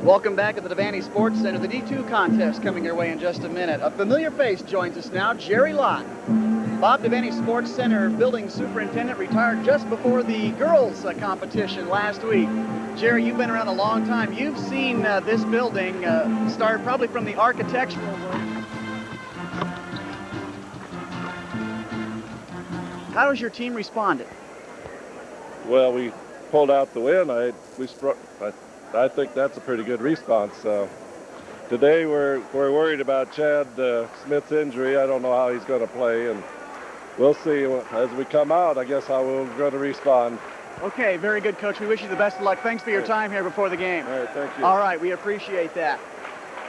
Welcome back to the Devaney Sports Center. The D2 contest coming your way in just a minute. A familiar face joins us now, Jerry Lott. Bob Devaney Sports Center building superintendent retired just before the girls competition last week. Jerry, you've been around a long time. You've seen this building start probably from the architectural work. How has your team responded? Well, we pulled out the win. I think that's a pretty good response. Today we're worried about Chad Smith's injury. I don't know how he's going to play, and we'll see as we come out, I guess, how we're going to respond. Okay, very good, Coach. We wish you the best of luck. Thanks for your time here before the game. All right, thank you. All right, we appreciate that.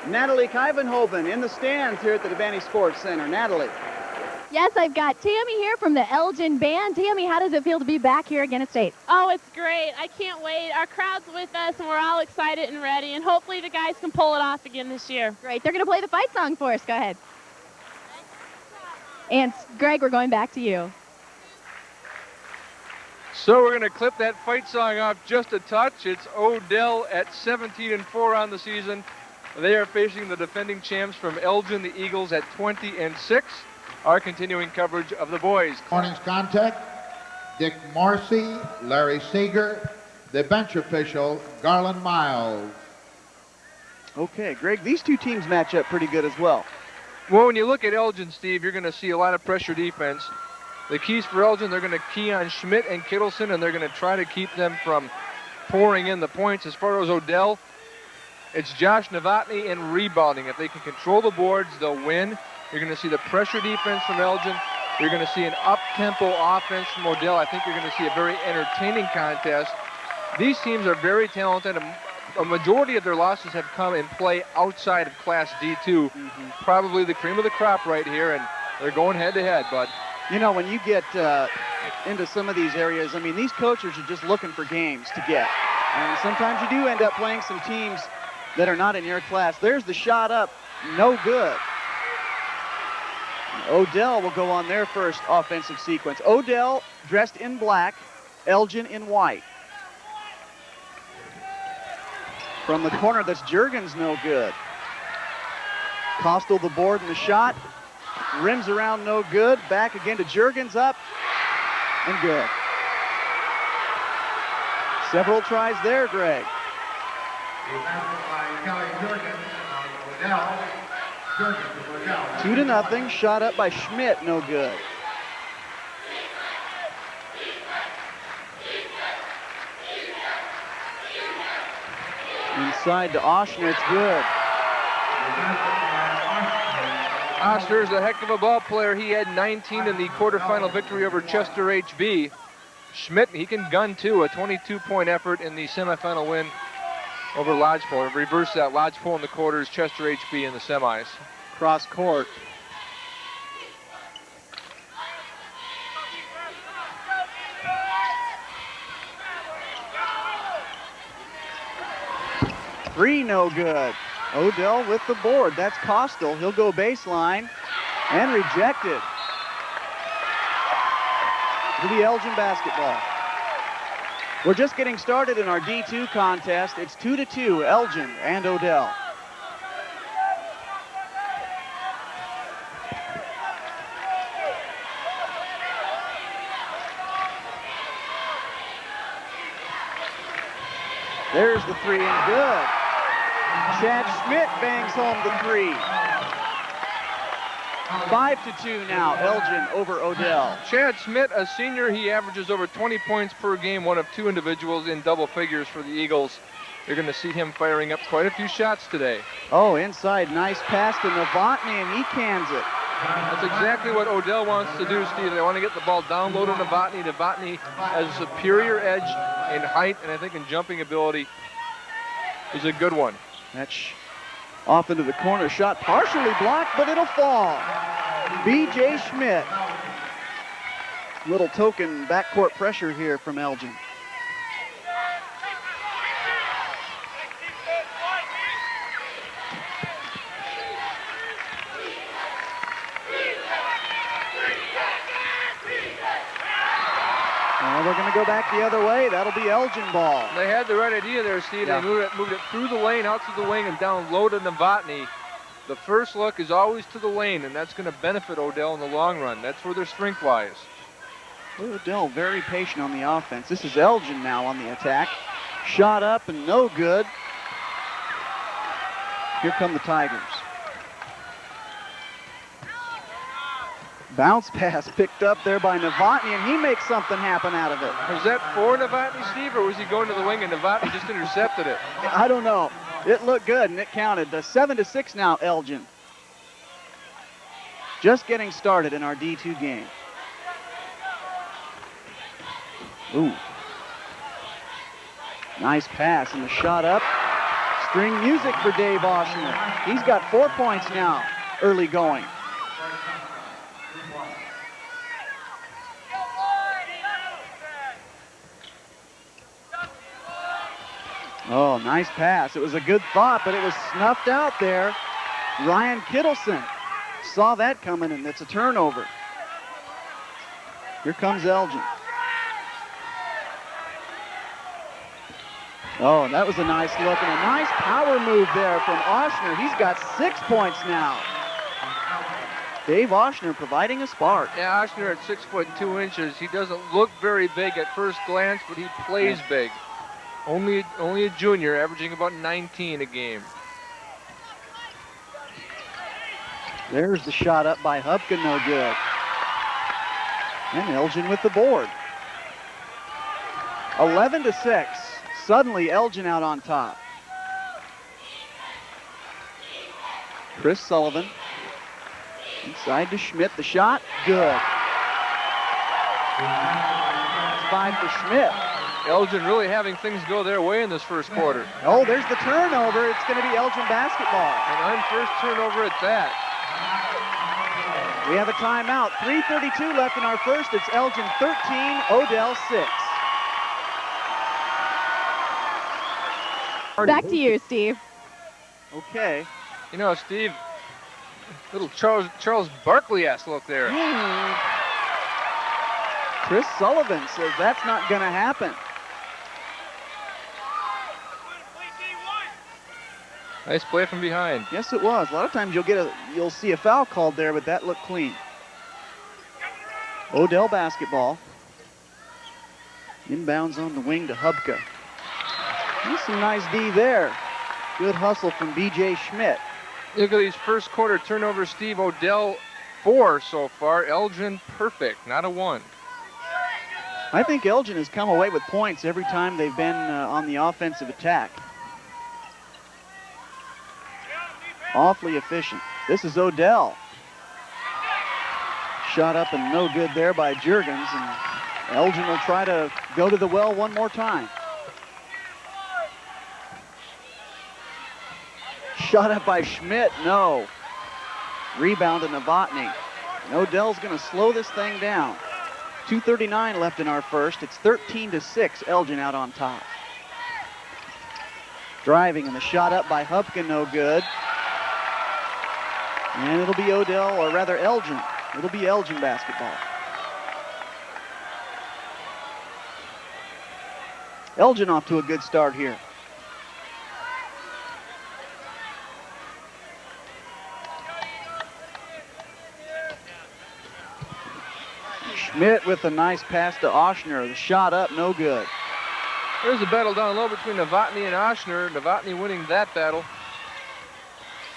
Natalie Kivenhoven in the stands here at the Devaney Sports Center. Natalie. Yes, I've got Tammy here from the Elgin Band. Tammy, how does it feel to be back here again at State? Oh, it's great. I can't wait. Our crowd's with us, and we're all excited and ready, and hopefully the guys can pull it off again this year. Great. They're going to play the fight song for us. Go ahead. And Greg, we're going back to you. So we're going to clip that fight song off just a touch. It's Odell at 17-4 on the season. They are facing the defending champs from Elgin, the Eagles, at 20-6. Our continuing coverage of the boys. Morning's contact, Dick Morrissey, Larry Seeger, the bench official, Garland Miles. Okay, Greg, these two teams match up pretty good as well. Well, when you look at Elgin, Steve, you're going to see a lot of pressure defense. The keys for Elgin, they're going to key on Schmidt and Kittleson, and they're going to try to keep them from pouring in the points. As far as Odell, it's Josh Novotny and rebounding. If they can control the boards, they'll win. You're going to see the pressure defense from Elgin. You're going to see an up-tempo offense from Odell. I think you're going to see a very entertaining contest. These teams are very talented. A majority of their losses have come in play outside of Class D2. Probably the cream of the crop right here, and they're going head-to-head, bud. You know, when you get into some of these areas, I mean, these coaches are just looking for games to get. And sometimes you do end up playing some teams that are not in your class. There's the shot up, no good. Odell will go on their first offensive sequence. Odell dressed in black, Elgin in white. From the corner, that's Juergens, no good. Kostel the board and the shot. Rims around, no good. Back again to Juergens, up and good. Several tries there, Greg. Odell. 2-0, shot up by Schmidt, no good. Inside to Oshner, it's good. Oshner's a heck of a ball player. He had 19 in the quarterfinal victory over Chester HB. Schmidt, he can gun too, a 22-point effort in the semifinal win over Lodgepole. Reverse that, Lodgepole in the quarters, Chester HB in the semis. Cross court. Three, no good. Odell with the board. That's Kostel. He'll go baseline and rejected. To the Elgin basketball. We're just getting started in our D2 contest. It's 2-2, Elgin and Odell. There's the three and good. Chad Schmidt bangs home the three. 5-2 now, Elgin over Odell. Chad Schmidt, a senior, he averages over 20 points per game, one of two individuals in double figures for the Eagles. You're going to see him firing up quite a few shots today. Oh, inside, nice pass to Novotny, and he cans it. That's exactly what Odell wants to do, Steve. They want to get the ball down low to Novotny. Novotny has a superior edge in height, and I think in jumping ability. He's a good one. That's off into the corner. Shot partially blocked, but it'll fall. B.J. Schmidt. Little token backcourt pressure here from Elgin. Well, they're going to go back the other way. That'll be Elgin ball. They had the right idea there, Steve. Yeah. They moved it through the lane, out to the wing, and down low to Novotny. The first look is always to the lane, and that's going to benefit Odell in the long run. That's where their strength lies. Odell very patient on the offense. This is Elgin now on the attack. Shot up and no good. Here come the Tigers. Bounce pass picked up there by Novotny, and he makes something happen out of it. Was that for Novotny, Steve, or was he going to the wing and Novotny just intercepted it? I don't know. It looked good, and it counted. 7-6 now, Elgin. Just getting started in our D2 game. Ooh. Nice pass, and the shot up. String music for Dave Oshner. He's got 4 points now, early going. Oh, nice pass. It was a good thought, but it was snuffed out there. Ryan Kittleson saw that coming, and it's a turnover. Here comes Elgin. Oh, that was a nice look, and a nice power move there from Oshner. He's got 6 points now. Dave Oshner providing a spark. Yeah, Oshner at 6'2". He doesn't look very big at first glance, but he plays big. Only a junior, averaging about 19 a game. There's the shot up by Hupkin, no good. And Elgin with the board. 11-6. Suddenly Elgin out on top. Chris Sullivan. Inside to Schmidt. The shot, good. It's 5 for Schmidt. Elgin really having things go their way in this first quarter. Oh, there's the turnover. It's going to be Elgin basketball. An unforced turnover at that. We have a timeout. 3:32 left in our first. It's Elgin 13, Odell 6. Back to you, Steve. Okay. You know, Steve, little Charles Barkley-esque look there. Chris Sullivan says that's not going to happen. Nice play from behind. Yes, it was. A lot of times you'll see a foul called there, but that looked clean. Odell basketball. Inbounds on the wing to Hubka. There's some nice D there. Good hustle from B.J. Schmidt. Look at these first quarter turnovers, Steve. Odell 4 so far. Elgin perfect, not a 1. I think Elgin has come away with points every time they've been on the offensive attack. Awfully efficient. This is Odell. Shot up and no good there by Juergens, and Elgin will try to go to the well one more time. Shot up by Schmidt, no. Rebound to Novotny. And Odell's going to slow this thing down. 2:39 left in our first. It's 13-6, Elgin out on top. Driving, and the shot up by Hupkin, no good. And it'll be Odell, or rather Elgin. It'll be Elgin basketball. Elgin off to a good start here. Schmidt with a nice pass to Oshner. The shot up, no good. There's a battle down low between Novotny and Oshner. Novotny winning that battle.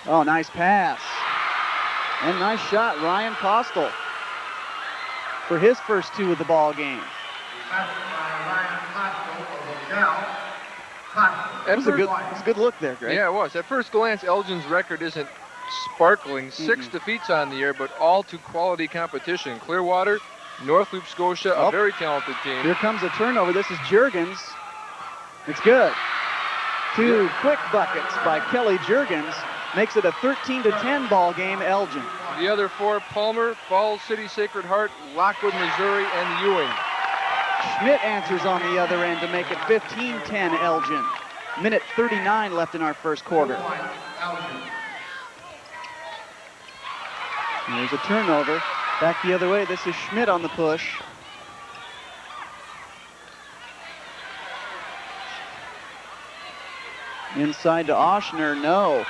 Oh, nice pass. And nice shot, Ryan Kostel, for his first 2 of the ball game. It was a good look there, Greg. Yeah, it was. At first glance, Elgin's record isn't sparkling. 6 defeats on the year, but all to quality competition. Clearwater, North Loop Scotia, a very talented team. Here comes a turnover. This is Juergens. It's good. 2 quick buckets by Kelly Juergens. Makes it a 13-10 ball game, Elgin. The other 4, Palmer, Falls City, Sacred Heart, Lockwood, Missouri, and Ewing. Schmidt answers on the other end to make it 15-10 Elgin. Minute 39 left in our first quarter. There's a turnover. Back the other way. This is Schmidt on the push. Inside to Oshner, no.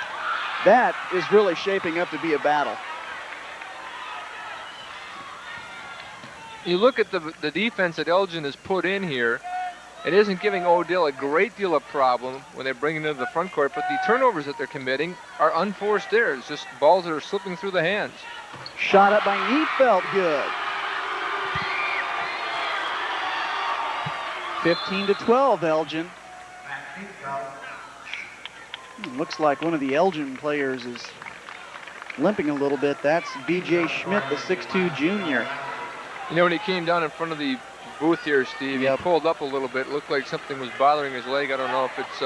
That is really shaping up to be a battle. You look at the defense that Elgin has put in here. It isn't giving Odell a great deal of problem when they bring it into the front court, but the turnovers that they're committing are unforced errors, just balls that are slipping through the hands. Shot up by Neatfeld, good. 15-12, Elgin. Looks like one of the Elgin players is limping a little bit. That's B.J. Schmidt, the 6'2 junior. You know, when he came down in front of the booth here, Steve, he pulled up a little bit. It looked like something was bothering his leg. I don't know if it's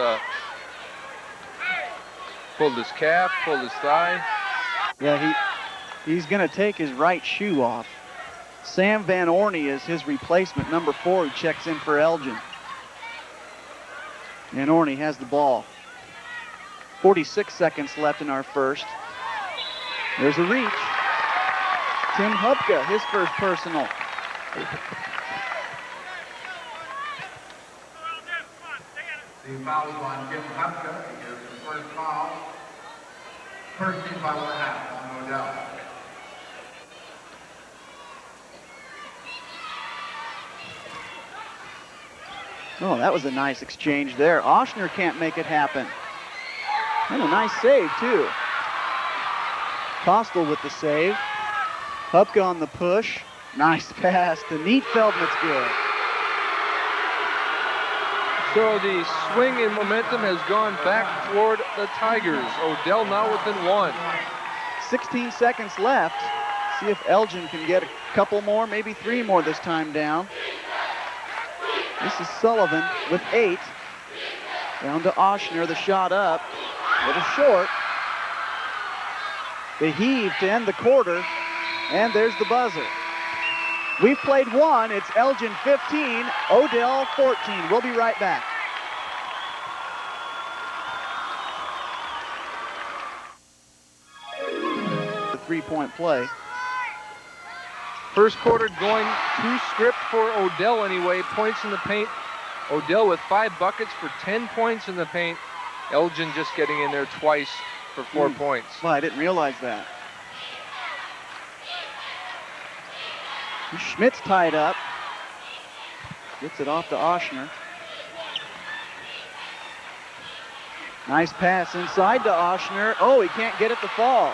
pulled his calf, pulled his thigh. Yeah, he's going to take his right shoe off. Sam Van Orney is his replacement, number 4, who checks in for Elgin. Van Orney has the ball. 46 seconds left in our first. There's a reach. Tim Hupka, his first personal. The foul is on Tim Hupka. He gets the first foul. First team foul and a half on Odell. Oh, that was a nice exchange there. Oshner can't make it happen. And a nice save, too. Kostel with the save. Hupka on the push. Nice pass to Neatfeld, and it's good. So the swing in momentum has gone back toward the Tigers. Odell now within 1. 16 seconds left. See if Elgin can get a couple more, maybe 3 more this time down. This is Sullivan with 8. Down to Oshner, the shot up. A little short. The heave to end the quarter, and there's the buzzer. We've played 1. It's Elgin 15, Odell 14. We'll be right back. The 3-point play. First quarter going to script for Odell anyway. Points in the paint. Odell with 5 buckets for 10 points in the paint. Elgin just getting in there twice for 4 points. Well, I didn't realize that. Schmidt's tied up. Gets it off to Oshner. Nice pass inside to Oshner. Oh, he can't get it to fall.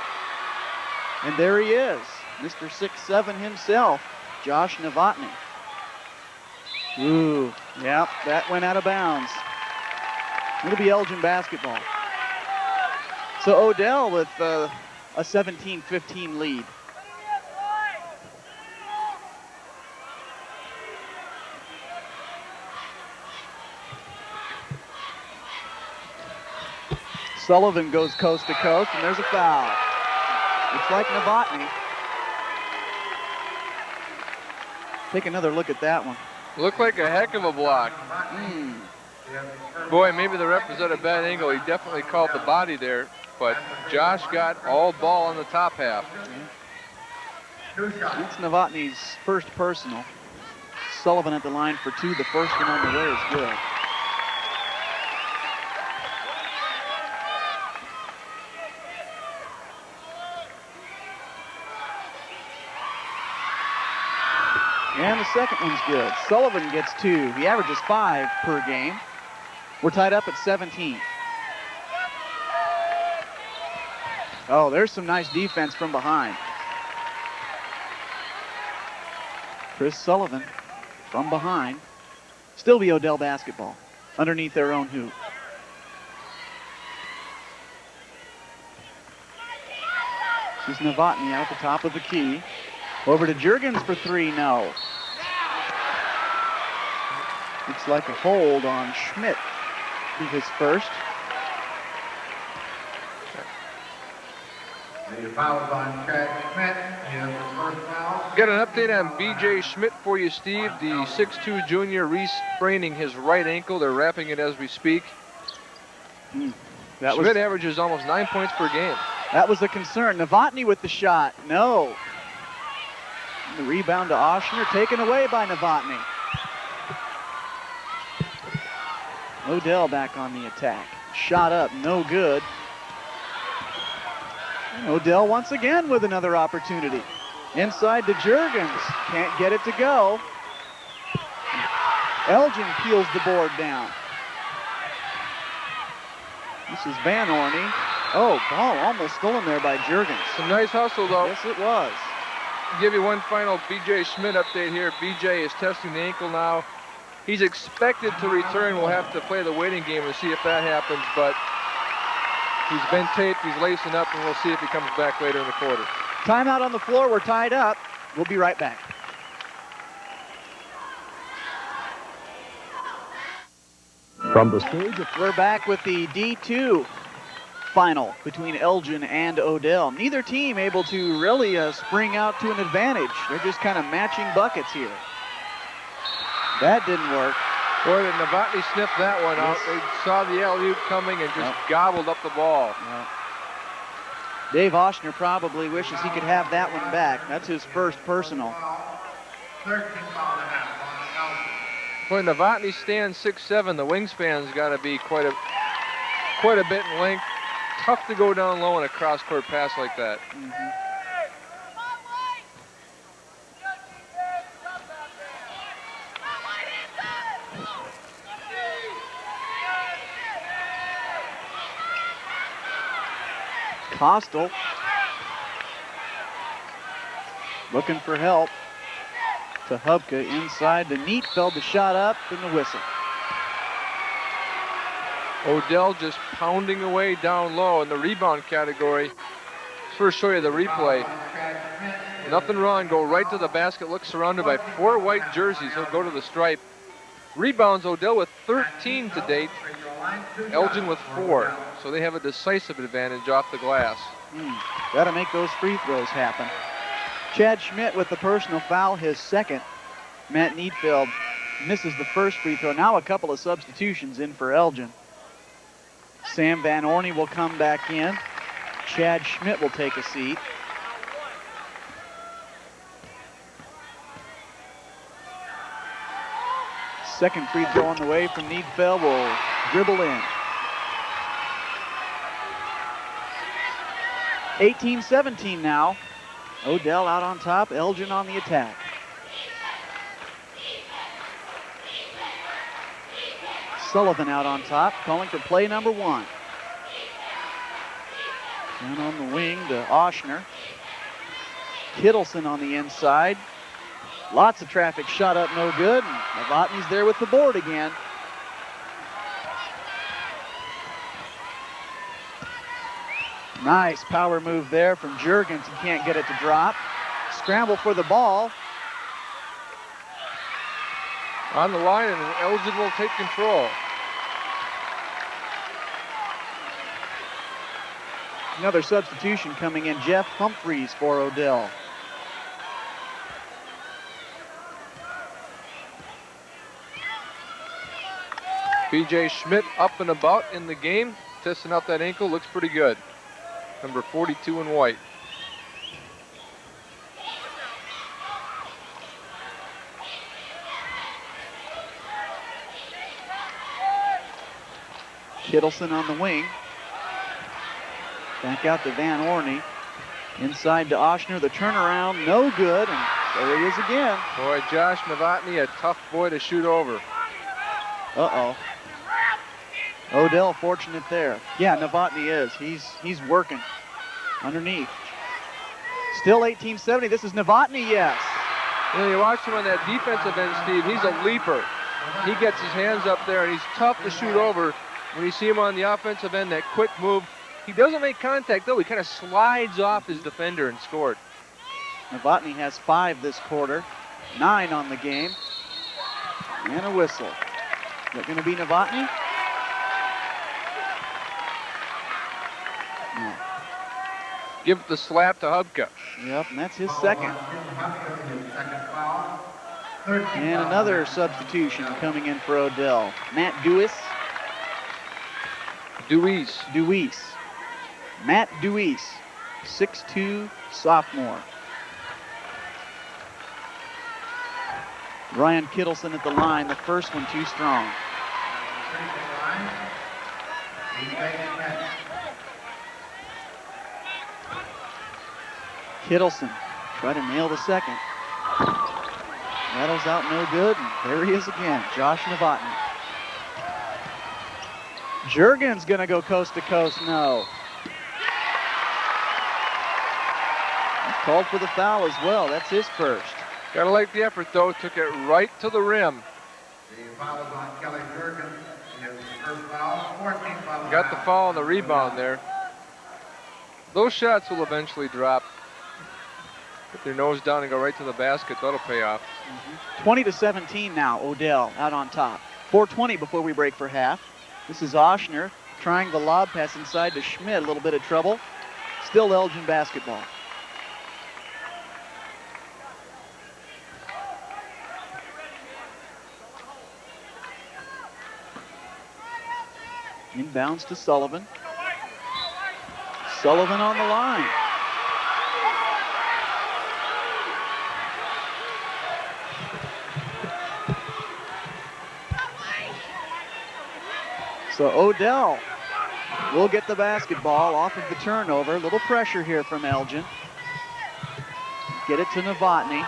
And there he is, Mr. 6'7" himself, Josh Novotny. Ooh, yep, that went out of bounds. It'll be Elgin basketball. So Odell with a 17-15 lead. Sullivan goes coast to coast, and there's a foul. Looks like Novotny. Take another look at that one. Looked like a heck of a block. Boy, maybe the ref was at a bad angle. He definitely called the body there, but Josh got all ball on the top half. It's Novotny's first personal. Sullivan at the line for 2. The first one on the way is good. And the second one's good. Sullivan gets 2. He averages 5 per game. We're tied up at 17. Oh, there's some nice defense from behind. Chris Sullivan from behind. Still be Odell basketball underneath their own hoop. This is Novotny out at the top of the key. Over to Juergens for 3, no. Looks like a hold on Schmidt. Be his first. The foul is on Chad Schmidt. He has his first foul. Got an update on B.J. Schmidt for you, Steve. The 6'2 junior re-spraining his right ankle. They're wrapping it as we speak. Schmidt averages almost 9 points per game. That was a concern. Novotny with the shot. No. The rebound to Oshner, taken away by Novotny. Odell back on the attack. Shot up, no good. And Odell once again with another opportunity. Inside to Juergens. Can't get it to go. Elgin peels the board down. This is Van Orney. Oh, ball almost stolen there by Juergens. Some nice hustle, though. Yes, it was. Give you one final B.J. Schmidt update here. B.J. is testing the ankle now. He's expected to return. We'll have to play the waiting game and see if that happens, but he's been taped, he's lacing up, and we'll see if he comes back later in the quarter. Timeout on the floor. We're tied up. We'll be right back. From the stage, We're back with the D2 final between Elgin and Odell. Neither team able to really spring out to an advantage. They're just kind of matching buckets here. That didn't work. Boy, did Novotny sniff that one out. They saw the alley-oop coming and just gobbled up the ball. Dave Oshner probably wishes he could have that one back. That's his first personal. 13 foul and a half on Elgin. Boy, Novotny stands 6'7". The wingspan's got to be quite a bit in length. Tough to go down low in a cross-court pass like that. Kostel looking for help to Hubka inside. The Neatfeld, the shot up and the whistle. Odell just pounding away down low in the rebound category. First show you the replay. Nothing wrong, go right to the basket, look surrounded by 4 white jerseys. He'll go to the stripe. Rebounds, Odell with 13 to date, Elgin with 4. So they have a decisive advantage off the glass. Got to make those free throws happen. Chad Schmidt with the personal foul, his second. Matt Neatfeld misses the first free throw. Now a couple of substitutions in for Elgin. Sam Van Orney will come back in. Chad Schmidt will take a seat. Second free throw on the way from Neatfeld will dribble in. 18-17 now. Odell out on top, Elgin on the attack. Sullivan out on top, calling for play number 1. Down on the wing to Oshner. Kittleson on the inside. Lots of traffic, shot up, no good. And Novotny's there with the board again. Nice power move there from Juergens. He can't get it to drop. Scramble for the ball. On the line, and Elgin will take control. Another substitution coming in, Jeff Humphreys for Odell. B.J. Schmidt up and about in the game, testing out that ankle, looks pretty good. Number 42 in white. Kittleson on the wing. Back out to Van Orney. Inside to Oshner, the turnaround, no good, and there he is again. Boy, Josh Novotny, a tough boy to shoot over. Uh-oh. Odell fortunate there. Yeah, Novotny is. He's working underneath. Still 18-70. This is Novotny, yes. You know, you watch him on that defensive end, Steve. He's a leaper. He gets his hands up there, and he's tough to shoot over. When you see him on the offensive end, that quick move, he doesn't make contact, though. He kind of slides off his defender and scored. Novotny has 5 this quarter, 9 on the game, and a whistle. Is that going to be Novotny? No. Give the slap to Hubka. Yep, and that's his second. And another substitution coming in for Odell. Matt Deweese. Matt Deweese, 6'2", sophomore. Ryan Kittleson at the line, the first one too strong. Kittleson try to nail the second. Rattles out no good, and there he is again, Josh Novotny. Juergens gonna go coast to coast, no. He's called for the foul as well, that's his first. Gotta like the effort though, took it right to the rim. The foul is on Kelly Juergens. His first foul, 14th foul. Got the foul on the rebound there. Those shots will eventually drop. Put their nose down and go right to the basket, that'll pay off. 20-17 now, Odell out on top. 4:20 before we break for half. This is Oshner trying the lob pass inside to Schmidt, a little bit of trouble. Still Elgin basketball. Inbounds to Sullivan. Sullivan on the line. So Odell will get the basketball off of the turnover. A little pressure here from Elgin. Get it to Novotny.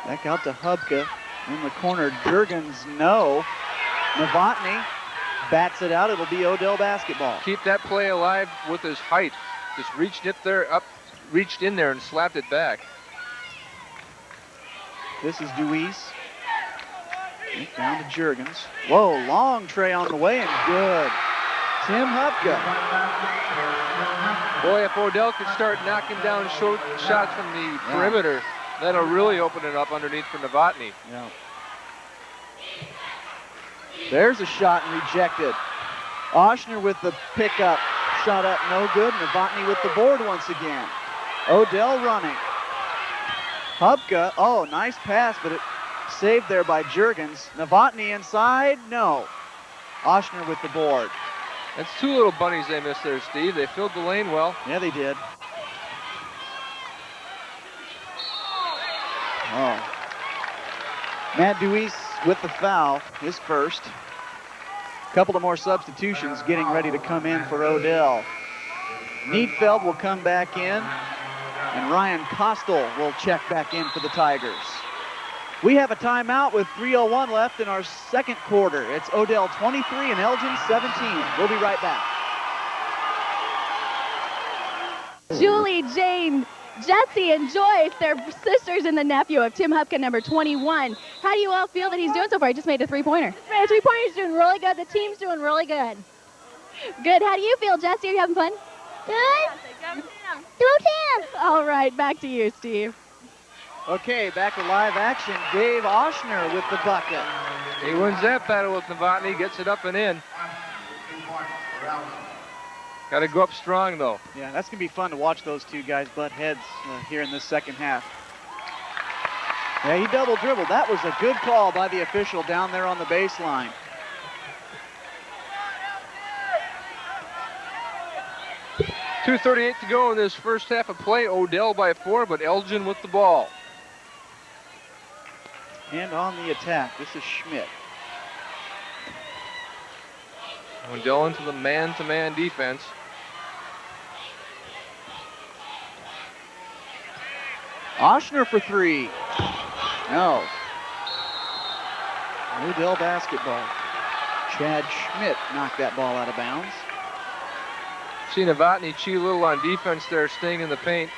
Back out to Hubka. In the corner, Juergens, no. Novotny bats it out. It'll be Odell basketball. Keep that play alive with his height. Just reached in there and slapped it back. This is Deweese. Down to Juergens. Whoa, long tray on the way and good. Tim Hubka. Boy, if Odell could start knocking down shots from the perimeter, that'll really open it up underneath for Novotny. Yeah. There's a shot and rejected. Oshner with the pickup. Shot up, no good. Novotny with the board once again. Odell running. Hubka, oh, nice pass, but it saved there by Juergens. Novotny inside, no. Oshner with the board. That's two little bunnies they missed there, Steve. They filled the lane well. Yeah, they did. Oh. Matt Deweese with the foul, his first. Couple of more substitutions getting ready to come in for Odell. Needfeld will come back in, and Ryan Kostel will check back in for the Tigers. We have a timeout with 3:01 left in our second quarter. It's Odell 23 and Elgin 17. We'll be right back. Julie, Jane, Jesse, and Joyce, they're sisters and the nephew of Tim Hubka, number 21. How do you all feel that he's doing so far? He just made a three-pointer. The three-pointer's doing really good. The team's doing really good. Good. How do you feel, Jesse? Are you having fun? Good. Go Tim! All right, back to you, Steve. Okay, back to live action. Dave Oshner with the bucket. He wins that battle with Novotny, gets it up and in. Got to go up strong, though. Yeah, that's going to be fun to watch those two guys butt heads here in this second half. Yeah, he double dribbled. That was a good call by the official down there on the baseline. .238 to go in this first half of play. Odell by 4, but Elgin with the ball. And on the attack, this is Schmidt. Odell into the man-to-man defense. Oshner for three. No. Odell basketball. Chad Schmidt knocked that ball out of bounds. See Novotny cheat a little on defense there, staying in the paint.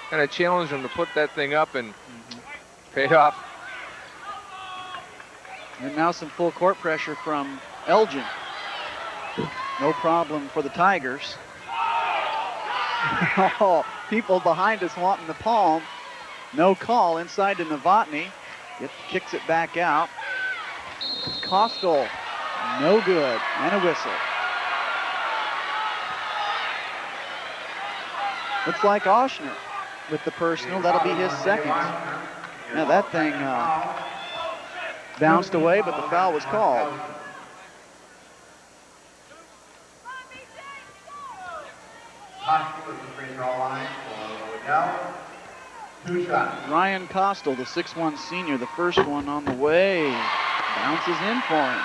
Kind of challenged him to put that thing up and paid off. And now some full court pressure from Elgin. No problem for the Tigers. Oh, people behind us wanting the palm. No call inside to Novotny. It kicks it back out. Kostel, no good, and a whistle. Looks like Oshner with the personal. That'll be his second. Now that thing bounced away, but the foul was called. Ryan Kostel, the 6'1 senior, the first one on the way. Bounces in for him.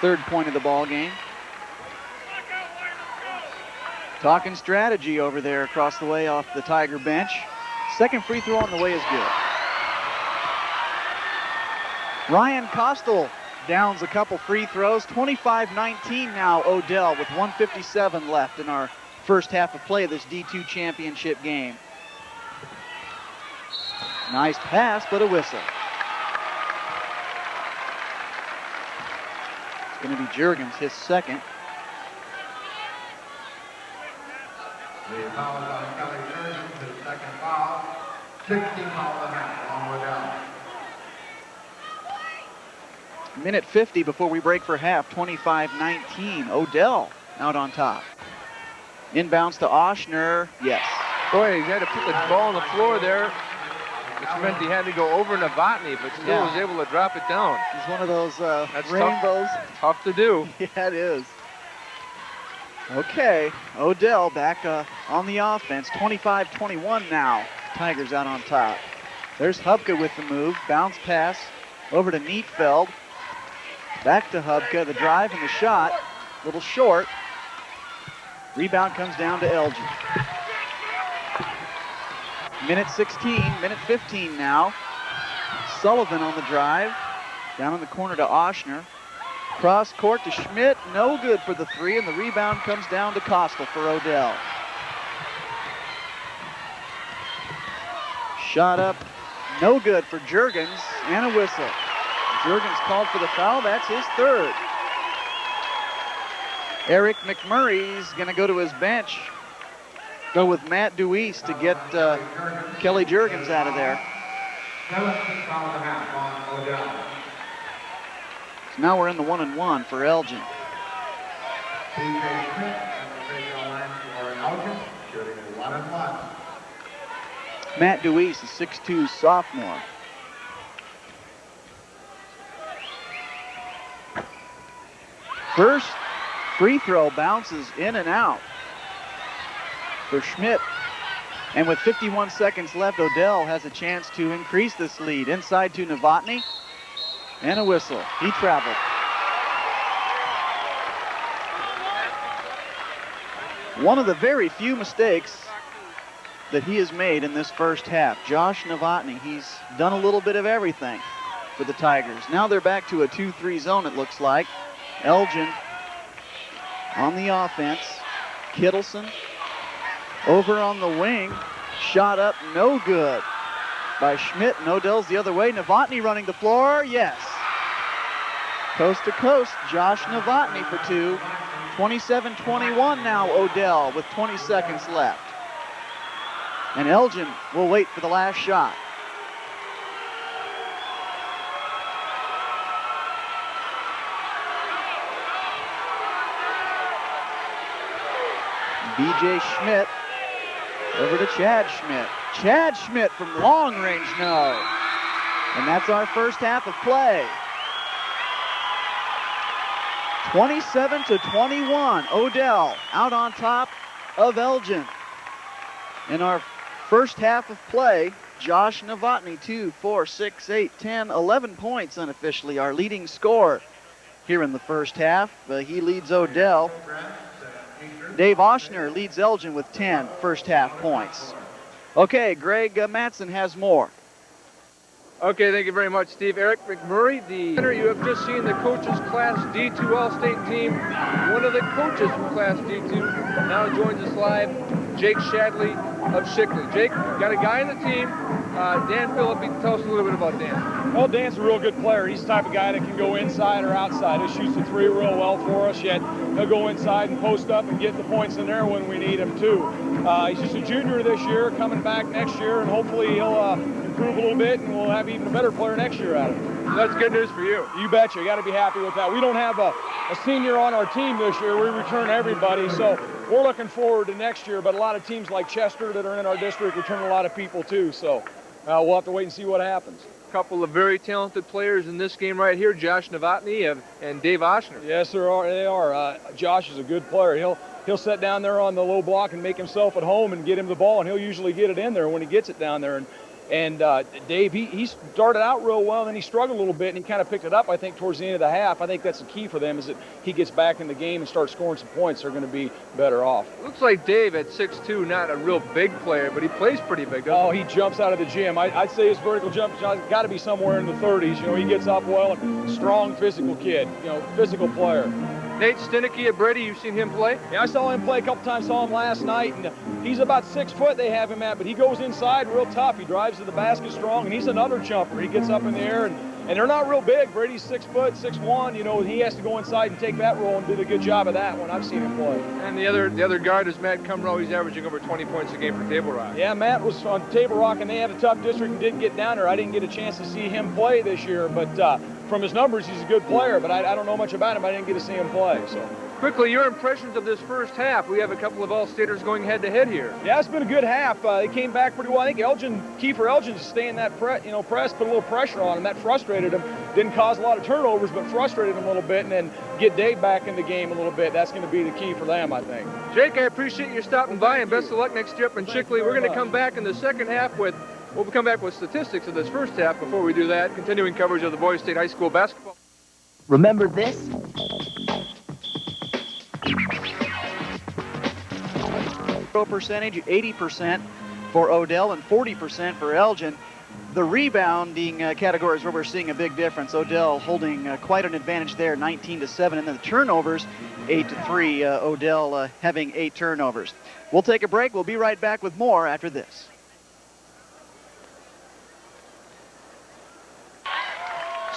third point of the ball game. Talking strategy over there across the way off the Tiger bench. Second free throw on the way is good. Ryan Costel downs a couple free throws. 25-19 now, Odell, with 1:57 left in our first half of play of this D2 championship game. Nice pass, but a whistle. It's going to be Juergens, his second. The foul is on Kelly Juergens, his second foul. 16 fouls and a half on Odell. Minute 50 before we break for half. 25-19. Odell out on top. Inbounds to Oshner. Yes. Boy, he had to put the ball on the floor there, which meant he had to go over Novotny, but still was able to drop it down. He's one of those That's rainbows. Tough to do. Yeah, it is. Okay, Odell back on the offense. 25-21 now. Tigers out on top. There's Hubka with the move. Bounce pass over to Neatfeld. Back to Hubka. The drive and the shot. A little short. Rebound comes down to Elgin. Minute 16, minute 15 now. Sullivan on the drive. Down in the corner to Oshner. Cross court to Schmidt. No good for the three, and the rebound comes down to Costel for Odell. Shot up. No good for Juergens, and a whistle. Juergens called for the foul. That's his third. Eric McMurray's going to go to his bench. Go with Matt Deweese to get Kelly Juergens out of there. 17 fouls and a half on Odell. So now we're in the 1-and-1 for Elgin. DJ Schmidt at the free throw line for Elgin, shooting a 1-and-1. Matt Deweese, a 6'2" sophomore. First free throw bounces in and out for Schmidt. And with 51 seconds left, Odell has a chance to increase this lead. Inside to Novotny. And a whistle. He traveled. One of the very few mistakes that he has made in this first half. Josh Novotny, he's done a little bit of everything for the Tigers. Now they're back to a 2-3 zone, it looks like. Elgin on the offense. Kittleson over on the wing. Shot up, no good by Schmidt, and Odell's the other way. Novotny running the floor, yes. Coast to coast, Josh Novotny for two. 27-21 now, Odell with 20 seconds left. And Elgin will wait for the last shot. B.J. Schmidt over to Chad Schmidt. Chad Schmidt from long range, no. And that's our first half of play. 27-21. Odell out on top of Elgin. In our first half of play, Josh Novotny, 2, 4, 6, 8, 10, 11 points unofficially, our leading scorer here in the first half. He leads Odell. Dave Oshner leads Elgin with 10 first half points. Okay, Greg Mattson has more. Okay, thank you very much, Steve. Eric McMurray, the center. You have just seen the coaches Class D2 All-State team. One of the coaches from Class D2 now joins us live, Jake Shadley of Shickley. Jake, got a guy in the team, Dan Phillippe. Tell us a little bit about Dan. Well, Dan's a real good player. He's the type of guy that can go inside or outside. He shoots the three real well for us, yet he'll go inside and post up and get the points in there when we need him too. He's just a junior this year, coming back next year, and hopefully he'll improve a little bit, and we'll have even a better player next year out of him. That's good news for you. You betcha. You got to be happy with that. We don't have a senior on our team this year. We return everybody, so we're looking forward to next year. But a lot of teams like Chester that are in our district return a lot of people too, so we'll have to wait and see what happens. A couple of very talented players in this game right here, Josh Novotny and Dave Oshner. Yes, they are. Josh is a good player. He'll sit down there on the low block and make himself at home and get him the ball, and he'll usually get it in there when he gets it down there. And And Dave, he started out real well, and then he struggled a little bit, and he kind of picked it up, I think, towards the end of the half. I think that's the key for them, is that he gets back in the game and starts scoring some points. They're going to be better off. Looks like Dave at 6'2", not a real big player, but he plays pretty big, doesn't he jumps out of the gym. I'd say his vertical jump has got to be somewhere in the 30s. You know, he gets up well, and strong physical kid, you know, physical player. Nate Stinicky at Brady, you've seen him play? Yeah, I saw him play a couple times, saw him last night, and he's about 6 foot they have him at, but he goes inside real tough. He drives to the basket strong, and he's another jumper. He gets up in the air, and they're not real big. Brady's 6 foot, 6'1", you know, he has to go inside and take that role and did a good job of that when I've seen him play. And the other guard is Matt Cumrow. He's averaging over 20 points a game for Table Rock. Yeah, Matt was on Table Rock, and they had a tough district and didn't get down there. I didn't get a chance to see him play this year, but from his numbers, he's a good player, but I don't know much about him. I didn't get to see him play, so. Quickly, your impressions of this first half. We have a couple of All-Staters going head-to-head here. Yeah, it's been a good half. They came back pretty well. I think Kiefer Elgin's staying that press, put a little pressure on him. That frustrated him. Didn't cause a lot of turnovers, but frustrated him a little bit, and then get Dave back in the game a little bit. That's going to be the key for them, I think. Jake, I appreciate you stopping by, and best of luck next year up in Chickley. We're going to come back in the second half with statistics of this first half. Before we do that, continuing coverage of the Boys State High School basketball. Remember this? Percentage, 80% for Odell and 40% for Elgin. The rebounding categories where we're seeing a big difference. Odell holding quite an advantage there, 19-7, and then the turnovers, 8-3. Odell having 8 turnovers. We'll take a break. We'll be right back with more after this.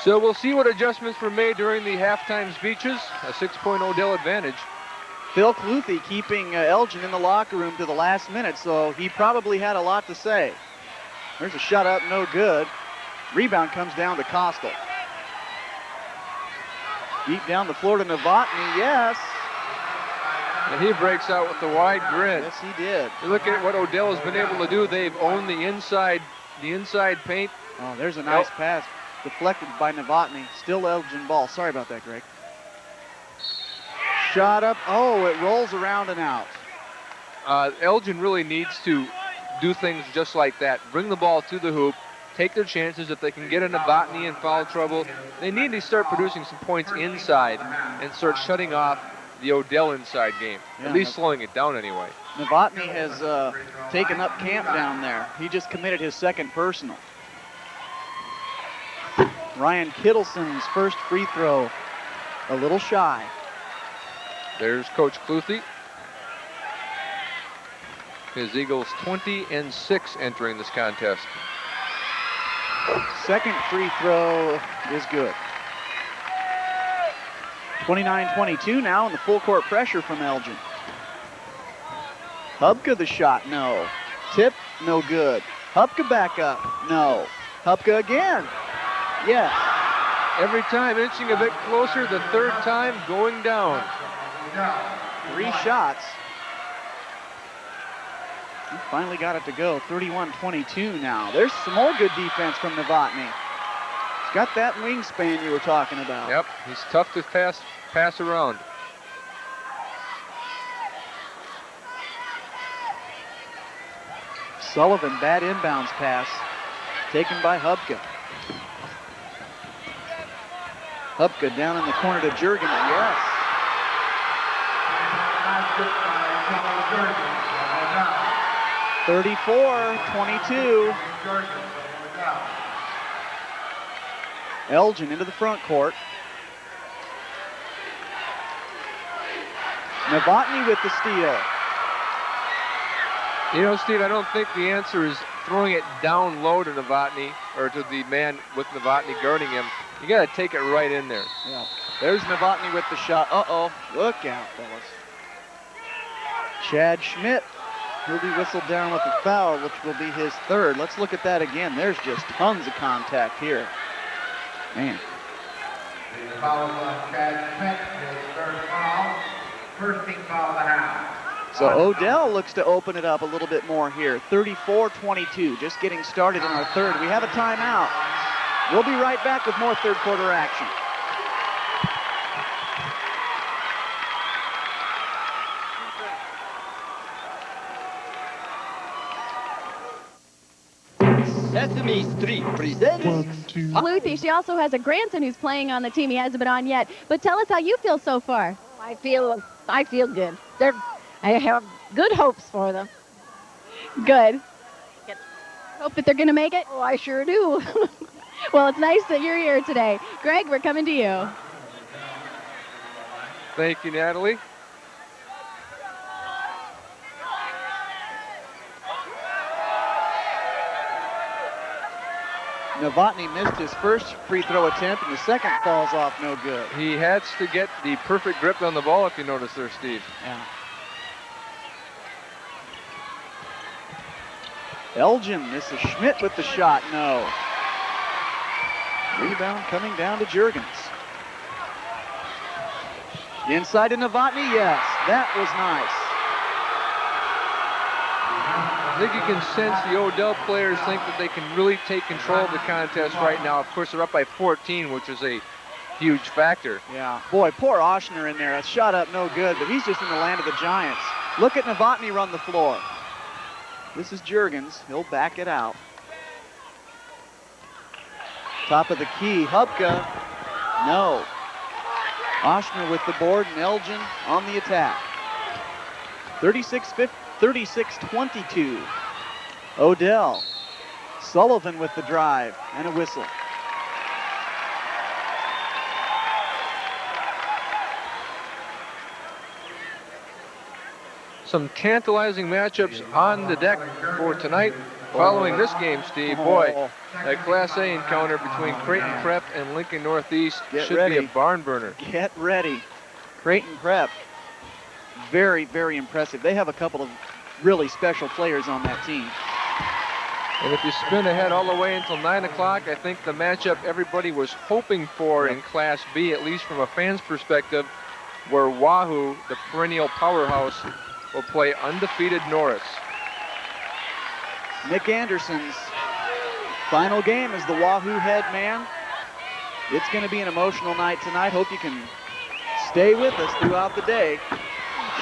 So we'll see what adjustments were made during the halftime speeches. A 6-point Odell advantage. Phil Cluthy keeping Elgin in the locker room to the last minute, so he probably had a lot to say. There's a shot up, no good. Rebound comes down to Kostel. Deep down the floor to Novotny, yes. And he breaks out with the wide grin. Yes, he did. You look at what Odell has been able to do. They've owned the inside paint. Oh, there's a nice pass. Deflected by Novotny. Still Elgin ball. Sorry about that, Greg. Shot up. Oh, it rolls around and out. Elgin really needs to do things just like that. Bring the ball to the hoop. Take their chances. If they can get a Novotny in foul trouble, they need to start producing some points inside and start shutting off the Odell inside game. Yeah, at least slowing it down anyway. Novotny has taken up camp down there. He just committed his second personal. Ryan Kittleson's first free throw, a little shy. There's Coach Cluthy. His Eagles 20-6 entering this contest. Second free throw is good. 29-22 now, and the full court pressure from Elgin. Hubka the shot, no. Tip, no good. Hubka back up, no. Hubka again, yes. Every time inching a bit closer, the third time going down. 3 shots. He finally got it to go. 31-22 now. There's some more good defense from Novotny. He's got that wingspan you were talking about. Yep, he's tough to pass around. Sullivan, bad inbounds pass. Taken by Hubka. Hubka down in the corner to Juergens. Yes. 34-22. Elgin into the front court. Novotny with the steal. You know, Steve, I don't think the answer is throwing it down low to Novotny or to the man with Novotny guarding him. You got to take it right in there. Yeah. There's Novotny with the shot. Uh-oh. Look out, fellas. Chad Schmidt. He'll be whistled down with a foul, which will be his third. Let's look at that again. There's just tons of contact here. Man. The foul on Chad Schmidt, his third foul. First team foul of the half. So Odell looks to open it up a little bit more here. 34-22, just getting started in our third. We have a timeout. We'll be right back with more third quarter action. Sesame Street presents... Luthi, she also has a grandson who's playing on the team. He hasn't been on yet. But tell us how you feel so far. I feel good. I have good hopes for them. Good. Hope that they're going to make it? Oh, I sure do. Well, it's nice that you're here today. Greg, we're coming to you. Thank you, Natalie. Novotny missed his first free throw attempt, and the second falls off no good. He has to get the perfect grip on the ball, if you notice there, Steve. Yeah. Elgin misses. Schmidt with the shot. No. Rebound coming down to Juergens. Inside to Novotny. Yes, that was nice. I think you can sense the Odell players think that they can really take control of the contest right now. Of course, they're up by 14, which is a huge factor. Yeah. Boy, poor Oshner in there. A shot up, no good, but he's just in the land of the Giants. Look at Novotny run the floor. This is Juergens. He'll back it out. Top of the key. Hubka. No. Oshner with the board and Elgin on the attack. 36-22. Odell. Sullivan with the drive and a whistle. Some tantalizing matchups on the deck for tonight. Following this game, Steve, boy, that Class A encounter between Creighton Prep and Lincoln Northeast should be a barn burner. Get ready. Creighton Prep, very, very impressive. They have a couple of really special players on that team. And if you spin ahead all the way until 9 o'clock, I think the matchup everybody was hoping for in Class B, at least from a fan's perspective, where Wahoo, the perennial powerhouse, will play undefeated Norris. Nick Anderson's final game as the Wahoo head man. It's going to be an emotional night tonight. Hope you can stay with us throughout the day.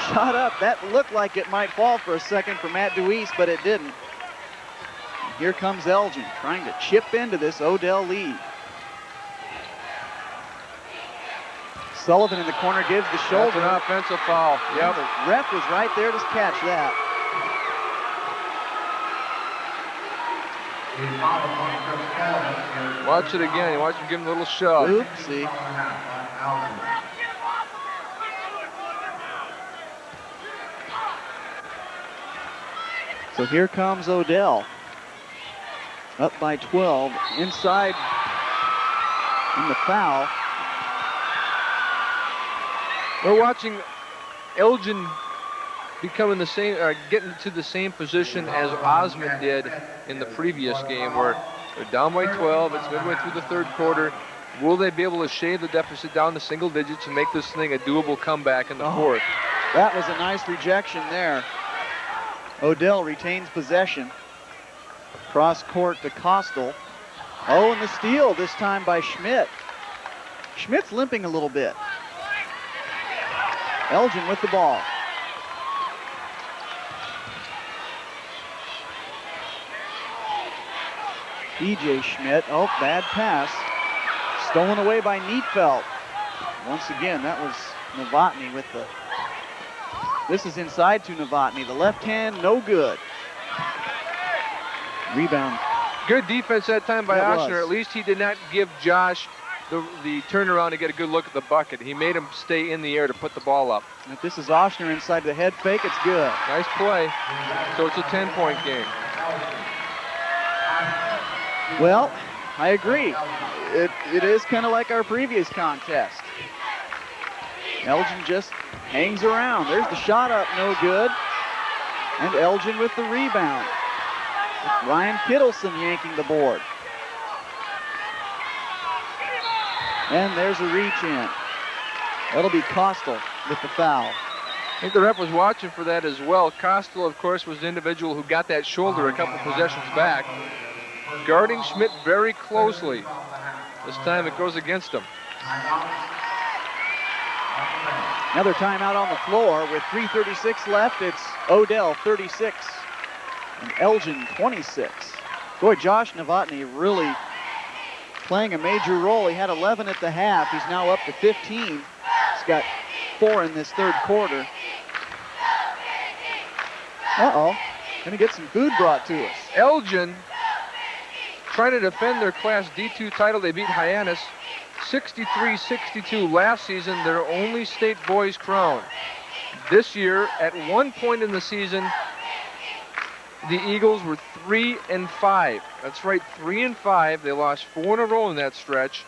Shot up. That looked like it might fall for a second for Matt Deweese, but it didn't. And here comes Elgin trying to chip into this Odell lead. Sullivan in the corner gives the shoulder. That's an offensive foul. Yep. The ref was right there to catch that. Watch it again. Watch him give him a little shove. Oopsie. So here comes Odell. Up by 12. Inside in the foul. We're watching Elgin becoming the same, getting to the same position as Osmond did in the previous game, where they're down by 12. It's midway through the third quarter. Will they be able to shave the deficit down to single digits and make this thing a doable comeback in the fourth? That was a nice rejection there. Odell retains possession. Cross court to Kostel. Oh, and the steal this time by Schmidt. Schmidt's limping a little bit. Elgin with the ball. DJ Schmidt. Oh, bad pass. Stolen away by Neatfeld. Once again, that was Novotny with the... This is inside to Novotny. The left hand, no good. Rebound. Good defense that time by Oshner. At least he did not give Josh the turnaround to get a good look at the bucket. He made him stay in the air to put the ball up. And if this is Oshner inside the head fake, it's good. Nice play. So it's a 10-point game. Well, I agree. It is kind of like our previous contest. Elgin just hangs around. There's the shot up, no good. And Elgin with the rebound. Ryan Kittleson yanking the board. And there's a reach in. That'll be Kostel with the foul. I think the ref was watching for that as well. Kostel, of course, was the individual who got that shoulder a couple possessions back. Guarding Schmidt very closely. This time it goes against him. Another timeout on the floor with 3:36 left. It's Odell 36 and Elgin 26. Boy, Josh Novotny really playing a major role. He had 11 at the half. He's now up to 15. He's got 4 in this third quarter. Uh-oh. Going to get some food brought to us. Elgin trying to defend their Class D2 title. They beat Hyannis 63-62 last season, their only state boys crown. This year, at one point in the season, the Eagles were 3-5. That's right, 3-5. They lost 4 in a row in that stretch.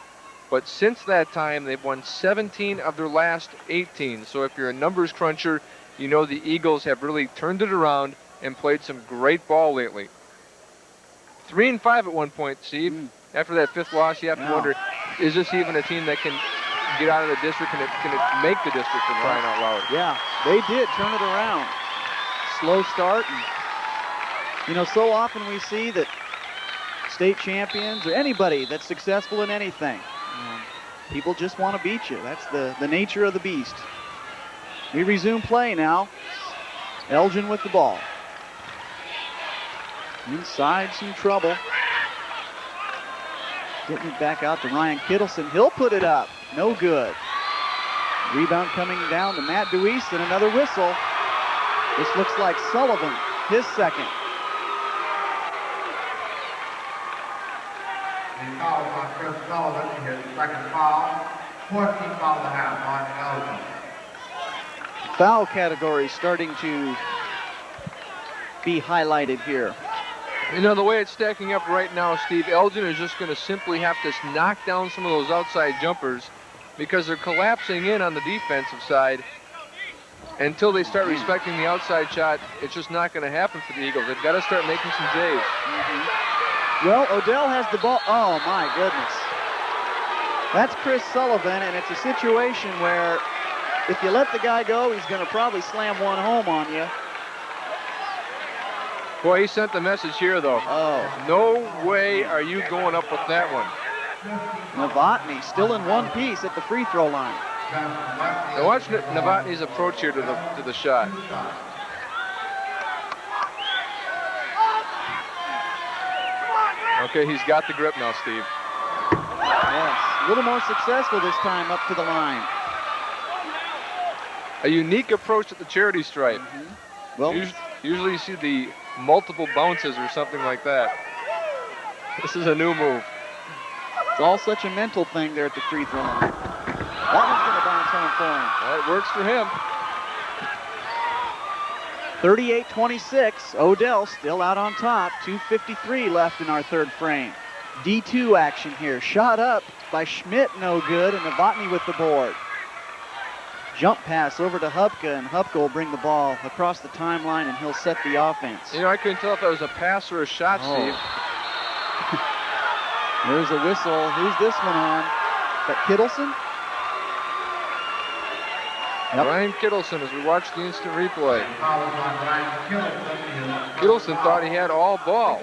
But since that time, they've won 17 of their last 18. So if you're a numbers cruncher, you know the Eagles have really turned it around and played some great ball lately. 3-5 at one point, Steve. After that 5th loss, you have to wonder, is this even a team that can get out of the district? Can it make the district for crying out loud? Yeah, they did turn it around. Slow start. And, you know, so often we see that state champions or anybody that's successful in anything, people just want to beat you. That's the nature of the beast. We resume play now. Elgin with the ball. Inside, some trouble. Getting it back out to Ryan Kittleson. He'll put it up. No good. Rebound coming down to Matt Deweese and another whistle. This looks like Sullivan, his second. He fouls on Chris Sullivan, his second foul. 14 foul and a half on Elgin. Foul category starting to be highlighted here. You know, the way it's stacking up right now, Steve, Elgin is just going to simply have to knock down some of those outside jumpers because they're collapsing in on the defensive side. Until they start respecting the outside shot, it's just not going to happen for the Eagles. They've got to start making some J's. Well, Odell has the ball. Oh, my goodness. That's Chris Sullivan, and it's a situation where if you let the guy go, he's going to probably slam one home on you. Boy, he sent the message here, though. Oh. No way are you going up with that one. Novotny still in one piece at the free throw line. Now watch Novotny's approach here to the shot. Okay, he's got the grip now, Steve. Yes, a little more successful this time up to the line. A unique approach at the charity stripe. Well, usually you see the multiple bounces or something like that. This is a new move. It's all such a mental thing there at the free throw line. That one's going to bounce home for him. Well, it works for him. 38-26. Odell still out on top. 2:53 left in our third frame. D2 action here. Shot up by Schmidt, no good, and Novotny with the board. Jump pass over to Hupka, and Hupka will bring the ball across the timeline, and he'll set the offense. You know, I couldn't tell if that was a pass or a shot, Steve. There's a whistle. Who's this one on? Is that Kittleson? Yep. Ryan Kittleson, as we watch the instant replay. Kittleson thought he had all ball.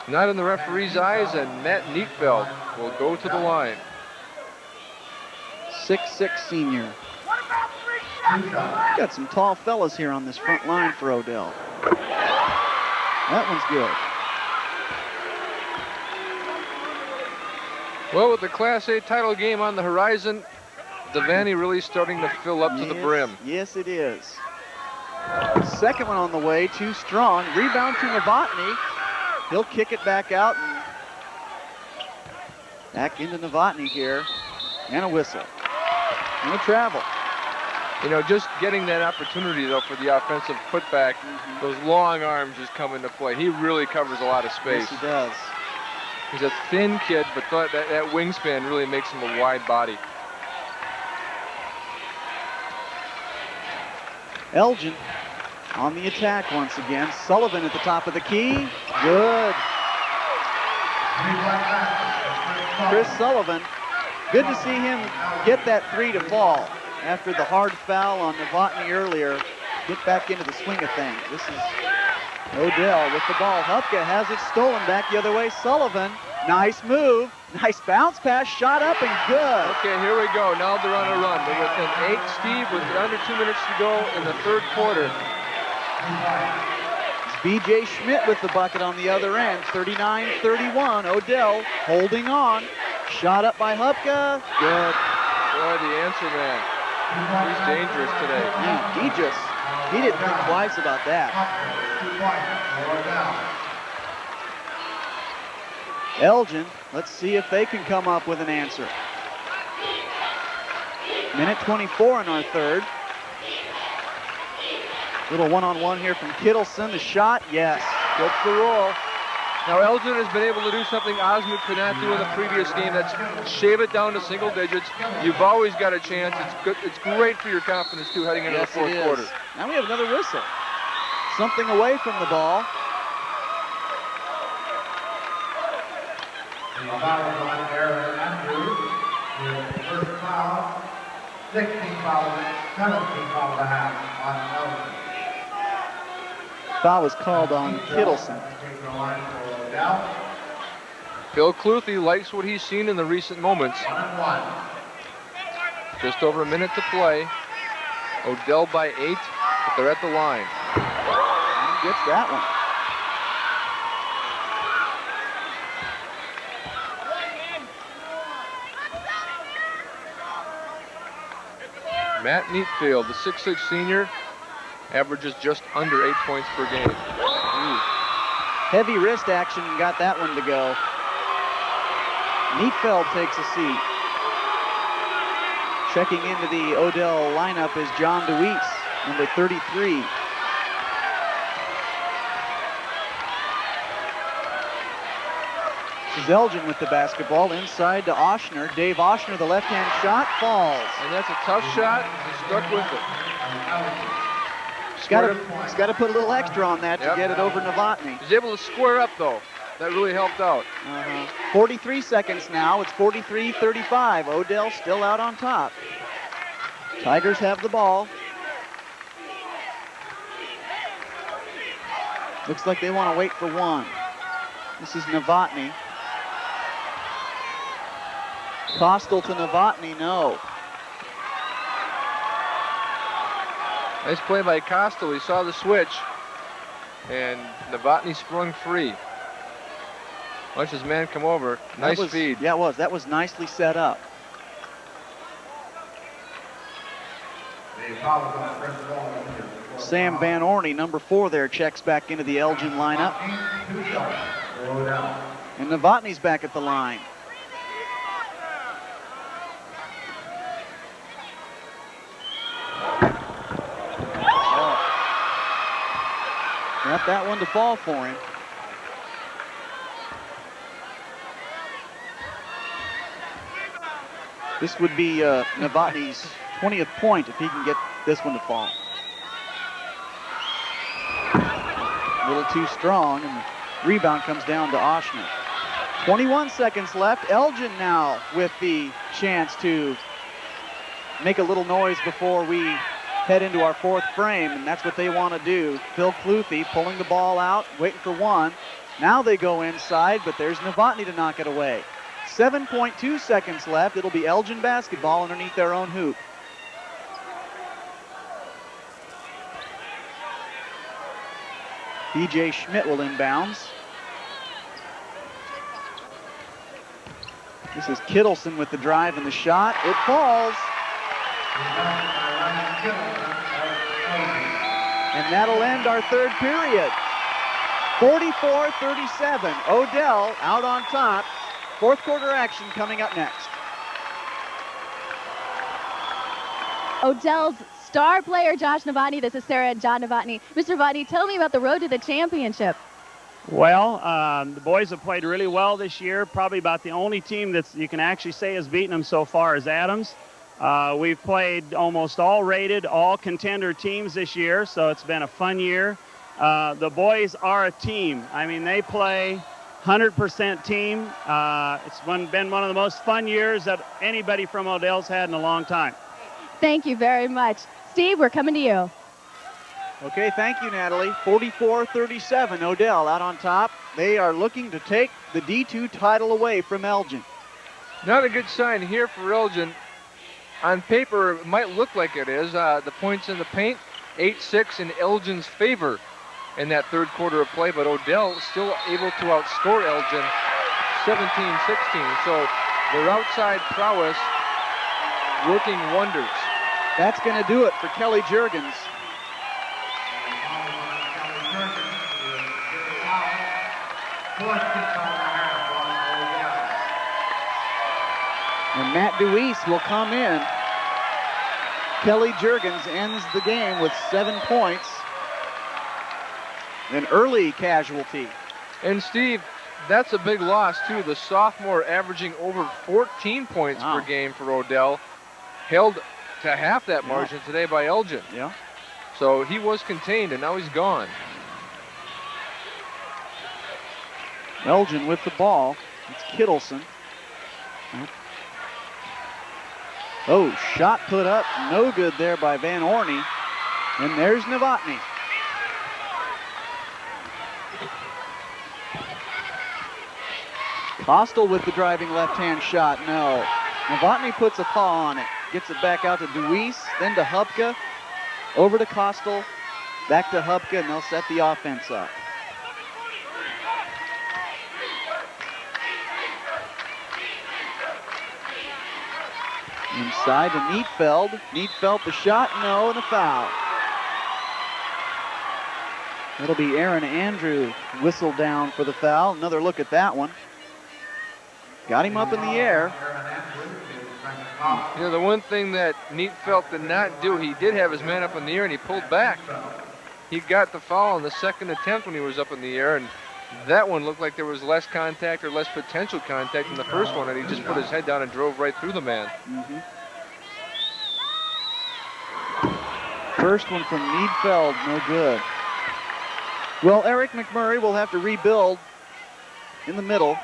Not in the referee's eyes, and Matt Neatfeld will go to the line. 6'6" senior. Got some tall fellas here on this front line for Odell. That one's good. Well, with the Class A title game on the horizon, Devaney really starting to fill up to the brim. Yes, it is. Second one on the way, too strong. Rebound to Novotny. He'll kick it back out and back into Novotny here. And a whistle. And a travel. You know, just getting that opportunity, though, for the offensive putback, those long arms just come into play. He really covers a lot of space. Yes, he does. He's a thin kid, but that wingspan really makes him a wide body. Elgin on the attack once again. Sullivan at the top of the key. Good. Chris Sullivan. Good to see him get that three to fall after the hard foul on Novotny earlier. Get back into the swing of things. This is Odell with the ball. Hupka has it stolen back the other way. Sullivan, nice move. Nice bounce pass, shot up and good. Okay, here we go. Now they're on a run. They're within 8, Steve, with under 2 minutes to go in the third quarter. B.J. Schmidt with the bucket on the other end. 39-31. Odell holding on. Shot up by Hupka. Good. Boy, the answer man. He's dangerous today. Man, he didn't think twice about that. Elgin, let's see if they can come up with an answer. Minute 24 in our third. Little one-on-one here from Kittleson. The shot, yes. Good for roll. Now Elgin has been able to do something Osmond could not do in the previous game. That's shave it down to single digits. You've always got a chance. It's good. It's great for your confidence too heading into the fourth quarter. Now we have another whistle. Something away from the ball. The foul on Aaron Andrews. The first foul, 16 fouls, 17 fouls and a half on Elgin. Foul was called on Kittleson. Phil Cluthy likes what he's seen in the recent moments. Just over a minute to play. Odell by 8, but they're at the line. He gets that one. Matt Neatfield, the 6'6 senior, averages just under 8 points per game. Ooh. Heavy wrist action and got that one to go. Neatfeld takes a seat. Checking into the Odell lineup is John DeWeese, number 33. This is Elgin with the basketball inside to Oshner. Dave Oshner, the left-hand shot, falls. And that's a tough shot. He stuck with it. He's got to put a little extra on that to get it over Novotny. He's able to square up, though. That really helped out. 43 seconds now. It's 43-35. Odell still out on top. Tigers have the ball. Looks like they want to wait for one. This is Novotny. Kostal to Novotny, no. Nice play by Kostal. He saw the switch, and Novotny sprung free. Watch his man come over. Nice feed. Yeah, it was. That was nicely set up. Sam Van Orney, number 4 there, checks back into the Elgin lineup. And Novotny's back at the line. Got that one to fall for him. This would be Novotny's 20th point if he can get this one to fall. A little too strong, and the rebound comes down to Oshner. 21 seconds left. Elgin now with the chance to make a little noise before we head into our fourth frame, and that's what they want to do. Phil Cluthy pulling the ball out, waiting for one. Now they go inside, but there's Novotny to knock it away. 7.2 seconds left. It'll be Elgin basketball underneath their own hoop. B.J. Schmidt will inbounds. This is Kittleson with the drive and the shot. It falls. And that'll end our third period. 44-37. Odell out on top. Fourth quarter action coming up next. Odell's star player, Josh Novotny. This is Sarah and John Novotny. Mr. Novotny, tell me about the road to the championship. Well, the boys have played really well this year. Probably about the only team that you can actually say has beaten them so far is Adams. We've played almost all rated, all contender teams this year, so it's been a fun year. The boys are a team. I mean, they play 100% team. It's been one of the most fun years that anybody from Odell's had in a long time. Thank you very much. Steve, we're coming to you. Okay, thank you, Natalie. 44-37, Odell out on top. They are looking to take the D2 title away from Elgin. Not a good sign here for Elgin. On paper, it might look like it is. The points in the paint, 8-6 in Elgin's favor. in that third quarter of play, but Odell still able to outscore Elgin 17-16. So their outside prowess working wonders. That's going to do it for Kelly Juergens. And Matt Deweese will come in. Kelly Juergens ends the game with 7 points. An early casualty. And Steve, that's a big loss too. The sophomore averaging over 14 points per game for Odell, held to half that margin today by Elgin. Yeah. So he was contained, and now he's gone. Elgin with the ball. It's Kittleson. Oh, shot put up. No good there by Van Orney. And there's Novotny. Kostel with the driving left-hand shot. No. Novotny puts a paw on it. Gets it back out to Deweese, then to Hupka. Over to Kostel. Back to Hupka, and they'll set the offense up. Inside to Neatfeld. Neatfeld the shot, no, and a foul. It'll be Aaron Andrew whistled down for the foul. Another look at that one. Got him up in the air. You know, the one thing that Neatfeld did not do, he did have his man up in the air and he pulled back. He got the foul on the second attempt when he was up in the air, and that one looked like there was less contact or less potential contact than the first one, and he just put his head down and drove right through the man. First one from Neatfeld, no good. Well, Eric McMurray will have to rebuild in the middle.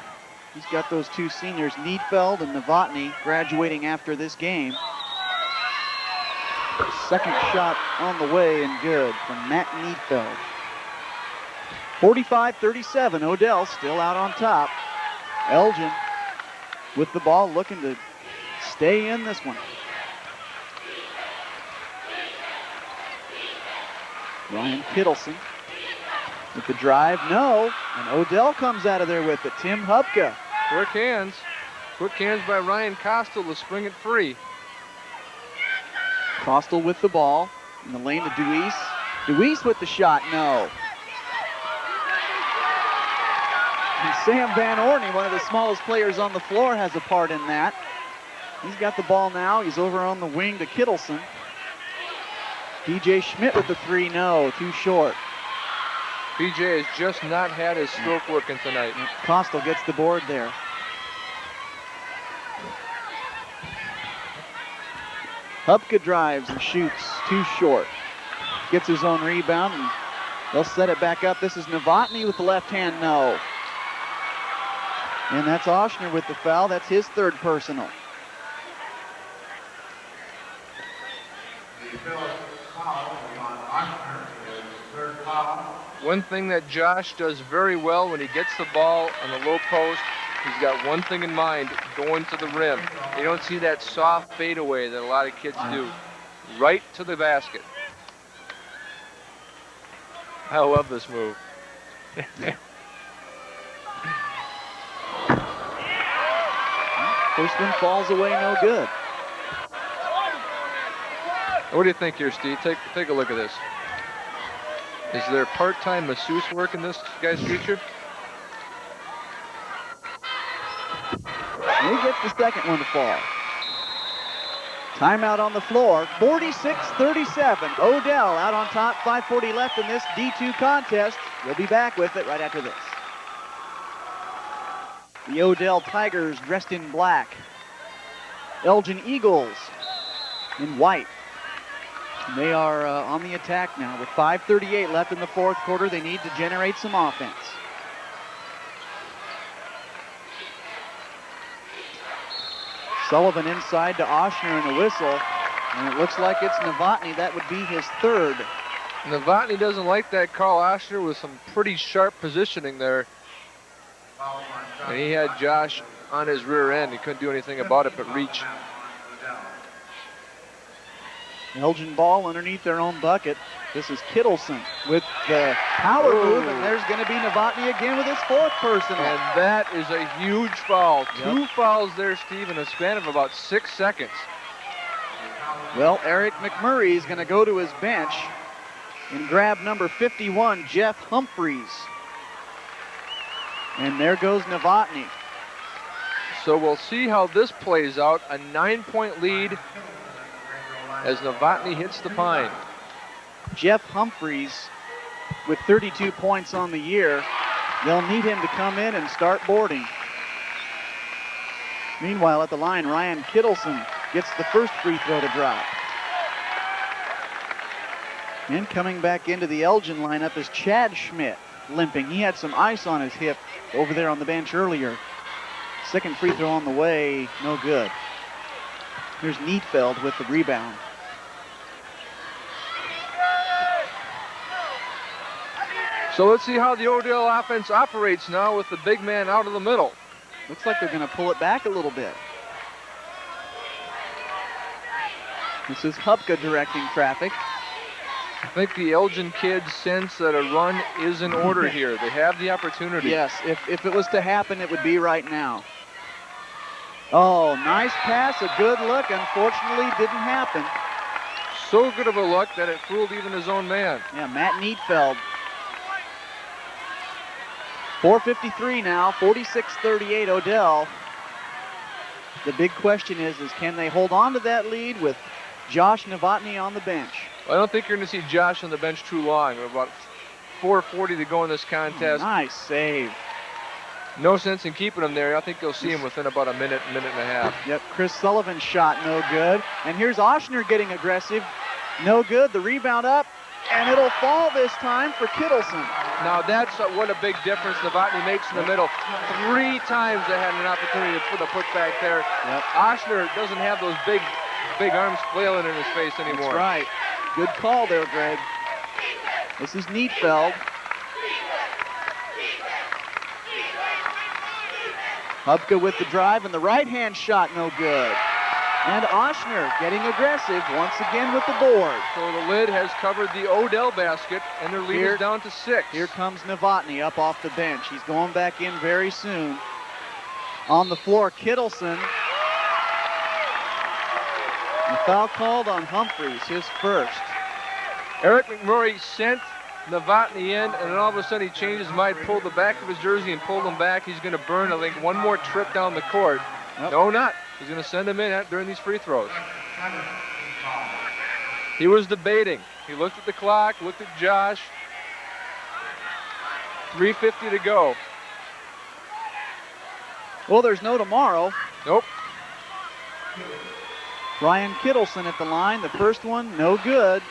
He's got those two seniors, Neatfeld and Novotny, graduating after this game. Second shot on the way and good from Matt Neatfeld. 45-37, Odell still out on top. Elgin with the ball looking to stay in this one. Ryan Kittleson with the drive, no, and Odell comes out of there with it. Tim Hupka. Quick hands by Ryan Kostel to spring it free. Kostel with the ball in the lane to Deweese. Deweese with the shot, no. And Sam Van Orney, one of the smallest players on the floor, has a part in that. He's got the ball now. He's over on the wing to Kittleson. PJ Schmidt with the three, no, too short. PJ has just not had his stroke working tonight. Kostel gets the board there. Hupka drives and shoots, too short. Gets his own rebound, and they'll set it back up. This is Novotny with the left hand, no. And that's Oshner with the foul. That's his third personal. One thing that Josh does very well when he gets the ball on the low post, he's got one thing in mind, going to the rim. You don't see that soft fadeaway that a lot of kids do. Right to the basket. I love this move. First one falls away, no good. What do you think here, Steve? Take a look at this. Is there part-time masseuse work in this guy's future? He gets the second one to fall. Timeout on the floor. 46-37. Odell out on top. 5:40 left in this D2 contest. We'll be back with it right after this. The Odell Tigers dressed in black. Elgin Eagles in white. They are on the attack now with 5:38 left in the fourth quarter. They need to generate some offense. Sullivan inside to Oshner and a whistle. And it looks like it's Novotny. That would be his third. Novotny doesn't like that. Carl Oshner with some pretty sharp positioning there. And he had Josh on his rear end. He couldn't do anything about it but reach. Elgin ball underneath their own bucket. This is Kittleson with the power move, and there's going to be Novotny again with his 4th personal. And that is a huge foul. 2 fouls there, Steve, in a span of about 6 seconds. Well, Eric McMurray is going to go to his bench and grab number 51, Jeff Humphreys. And there goes Novotny. So we'll see how this plays out. A 9-point lead as Novotny hits the pine. Jeff Humphreys with 32 points on the year. They'll need him to come in and start boarding. Meanwhile, at the line, Ryan Kittleson gets the first free throw to drop. And coming back into the Elgin lineup is Chad Schmidt, limping. He had some ice on his hip over there on the bench earlier. Second free throw on the way, no good. Here's Neatfeld with the rebound. So let's see how the Odell offense operates now with the big man out of the middle. Looks like they're going to pull it back a little bit. This is Hupka directing traffic. I think the Elgin kids sense that a run is in order here. They have the opportunity. Yes, if it was to happen, it would be right now. Oh, nice pass, a good look. Unfortunately, didn't happen. So good of a look that it fooled even his own man. Yeah, Matt Neatfeld. 4:53 now, 46-38 Odell. The big question is can they hold on to that lead with Josh Novotny on the bench? I don't think you're going to see Josh on the bench too long. About 4:40 to go in this contest. Oh, nice save. No sense in keeping him there. I think you'll see him within about a minute and a half. Yep, Chris Sullivan's shot no good. And here's Oshner getting aggressive. No good, the rebound up, and it'll fall this time for Kittleson. Now that's what a big difference Novotny makes in the middle. 3 times they had an opportunity to put the putback there. Yep. Oshner doesn't have those big arms flailing in his face anymore. That's right. Good call there, Greg. This is Neatfeld. Hupka with the drive, and the right-hand shot no good. And Oshner getting aggressive once again with the board. So the lid has covered the Odell basket, and their lead is down to 6. Here comes Novotny up off the bench. He's going back in very soon. On the floor, Kittleson. The foul called on Humphreys, his first. Eric McMurray sent Novotny in, and then all of a sudden he changed his mind, pulled the back of his jersey and pulled him back. He's going to burn, I think, one more trip down the court. Yep. No, not. He's going to send him in during these free throws. He was debating. He looked at the clock, looked at Josh. 3:50 to go. Well, there's no tomorrow. Nope. Ryan Kittleson at the line. The first one, no good.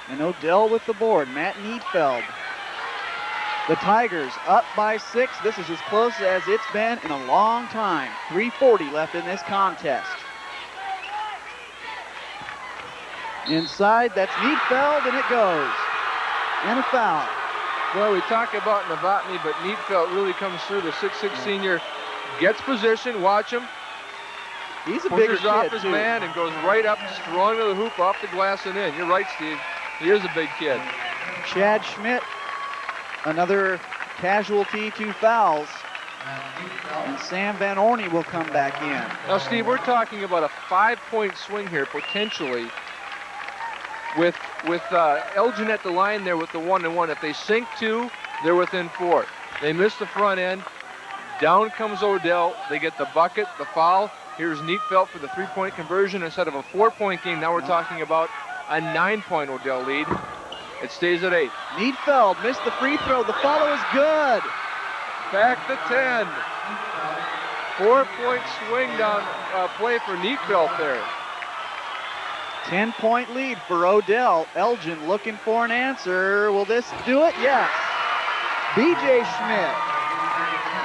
And Odell with the board. Matt Neatfeld. The Tigers up by 6. This is as close as it's been in a long time. 3:40 left in this contest. Inside, that's Neatfeld, and it goes. And a foul. Well, we talk about Novotny, but Neatfeld really comes through. The 6'6" senior gets position. Watch him. He's a bigger kid, off his too. man and goes right up, strong to the hoop, off the glass and in. You're right, Steve. He is a big kid. Chad Schmidt, another casualty, 2 fouls. And Sam Van Orney will come back in. Now, Steve, we're talking about a 5-point swing here, potentially, with Elgin at the line there with the 1-1. If they sink 2, they're within 4. They miss the front end. Down comes Odell. They get the bucket, the foul. Here's Neatfeld for the 3-point conversion. Instead of a 4-point game, now we're talking about a 9-point Odell lead. It stays at 8. Neatfeld missed the free throw. The follow is good. Back to 10. 4-point swing down play for Neatfeld there. 10-point lead for Odell. Elgin looking for an answer. Will this do it? Yes. B.J. Schmidt,